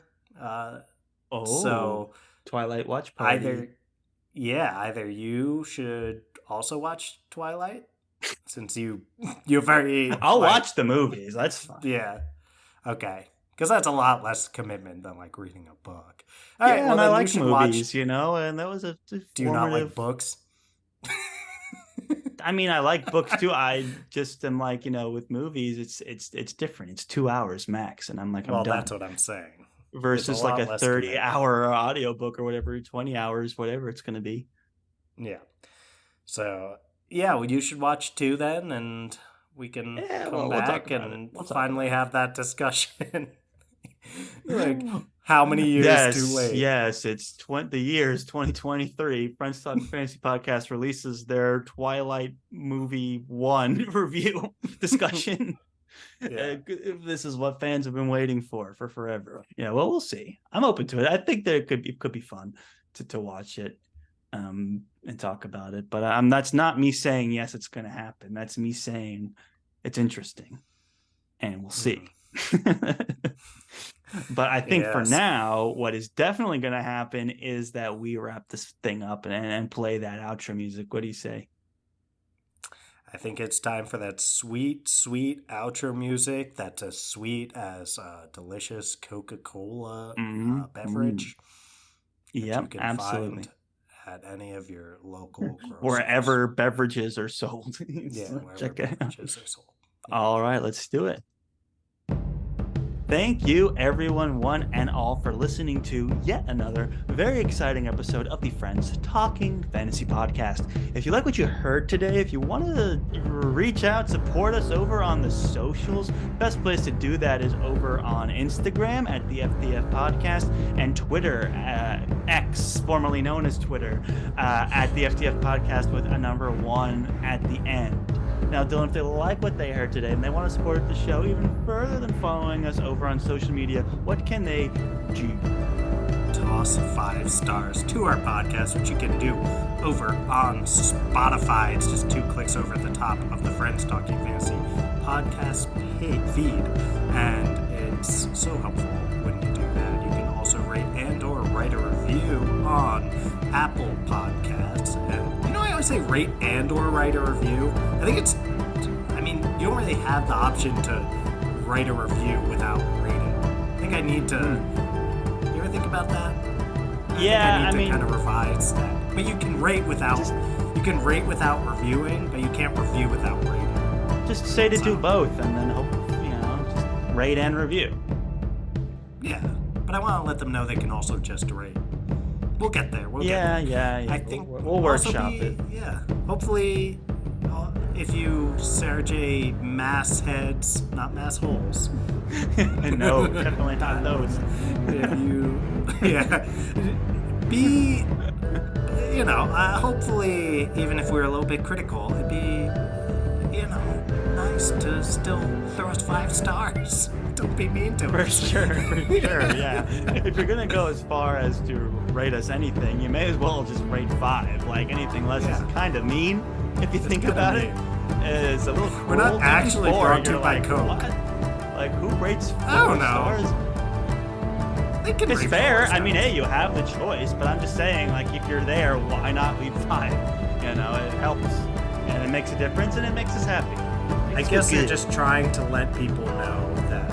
Oh, So Twilight watch either, party. yeah, either you should also watch Twilight, since you're very I'll like, watch the movies. That's fine. yeah, okay, because that's a lot less commitment than like reading a book. All right, Yeah, well and I then you like should watch. movies, and that was a Do you not like formative. books? I mean, I like books too. I just am like, with movies, it's different. It's 2 hours max, and I'm like, I'm Well, that's done. what I'm saying. It's a Versus like a lot less 30 commitment. hour audiobook or whatever, 20 hours, whatever it's gonna be. Yeah. So yeah, well, you should watch too then, and we can Yeah, come well, we'll talk back about it. and We'll talk finally about have that discussion. Like, it. how many years too Yes, late? yes. It's the years 2023. Friends Talking Fantasy Podcast releases their Twilight movie one review discussion. Yeah. This is what fans have been waiting for forever. Yeah, well, we'll see. I'm open to it. I think there could be fun to watch it, and talk about it. But that's not me saying yes, it's going to happen. That's me saying it's interesting, and we'll see. Mhm. But I think for Yes. now, what is definitely going to happen is that we wrap this thing up and play that outro music. What do you say? I think it's time for that sweet, sweet outro music that's as sweet as a delicious Coca Cola Mm-hmm. beverage that you Yep, can absolutely. find at any of your local grocers. Wherever beverages are sold. Yeah, wherever Check it out. beverages are sold. Yeah. All right, let's do it. Thank you, everyone, one and all, for listening to yet another very exciting episode of the Friends Talking Fantasy Podcast. If you like what you heard today, if you want to reach out, support us over on the socials, best place to do that is over on Instagram at the FTF Podcast and Twitter, X, formerly known as Twitter, at the FTF Podcast with a number 1 at the end. Now, Dylan, if they like what they heard today and they want to support the show even further than following us over on social media, what can they do? Toss 5 stars to our podcast, which you can do over on Spotify. It's just 2 clicks over at the top of the Friends Talking Fantasy podcast feed, and it's so helpful when you do that. You can also rate and or write a review on Apple Podcasts. And I always say rate and or write a review. I think you don't really have the option to write a review without rating. I think I need to. You ever think about that? Yeah, I need to kind of revise that. But you can rate without. You can rate without reviewing, but you can't review without rating. Just say to do both, and then hope just rate and review. Yeah, but I want to let them know they can also just rate. We'll get there. We'll get there. Yeah. I think we'll workshop it. Yeah. Hopefully, if you Sarah J. Maas heads, not Maas holes. No, definitely not those. If you, be, hopefully, even if we're a little bit critical, it'd be, nice to still throw us 5 stars. Don't be mean to us. For sure, yeah. If you're gonna go as far as to rate us anything, you may as well just rate 5. Like, anything less is kind of mean, if you think about it. It's a little cruel. We're not actually brought to by Coke. What? Like, who rates 4 stars? It's fair. I mean, hey, you have the choice, but I'm just saying, like, if you're there, why not leave 5? It helps, and it makes a difference, and it makes us happy. I guess they're just trying to let people know that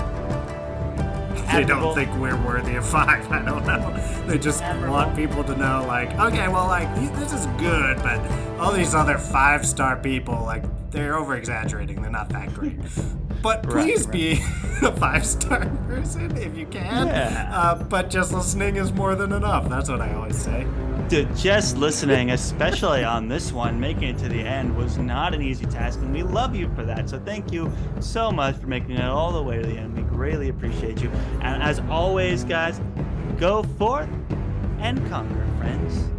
they don't think we're worthy of 5. I don't know. They just want people to know, like, okay, well, like, this is good, but all these other 5-star people, like, they're over-exaggerating. They're not that great. But please be a 5-star person if you can. Yeah. But just listening is more than enough. That's what I always say. Dude, just listening, especially on this one, making it to the end was not an easy task, and we love you for that. So thank you so much for making it all the way to the end. We greatly appreciate you. And as always, guys, go forth and conquer, friends.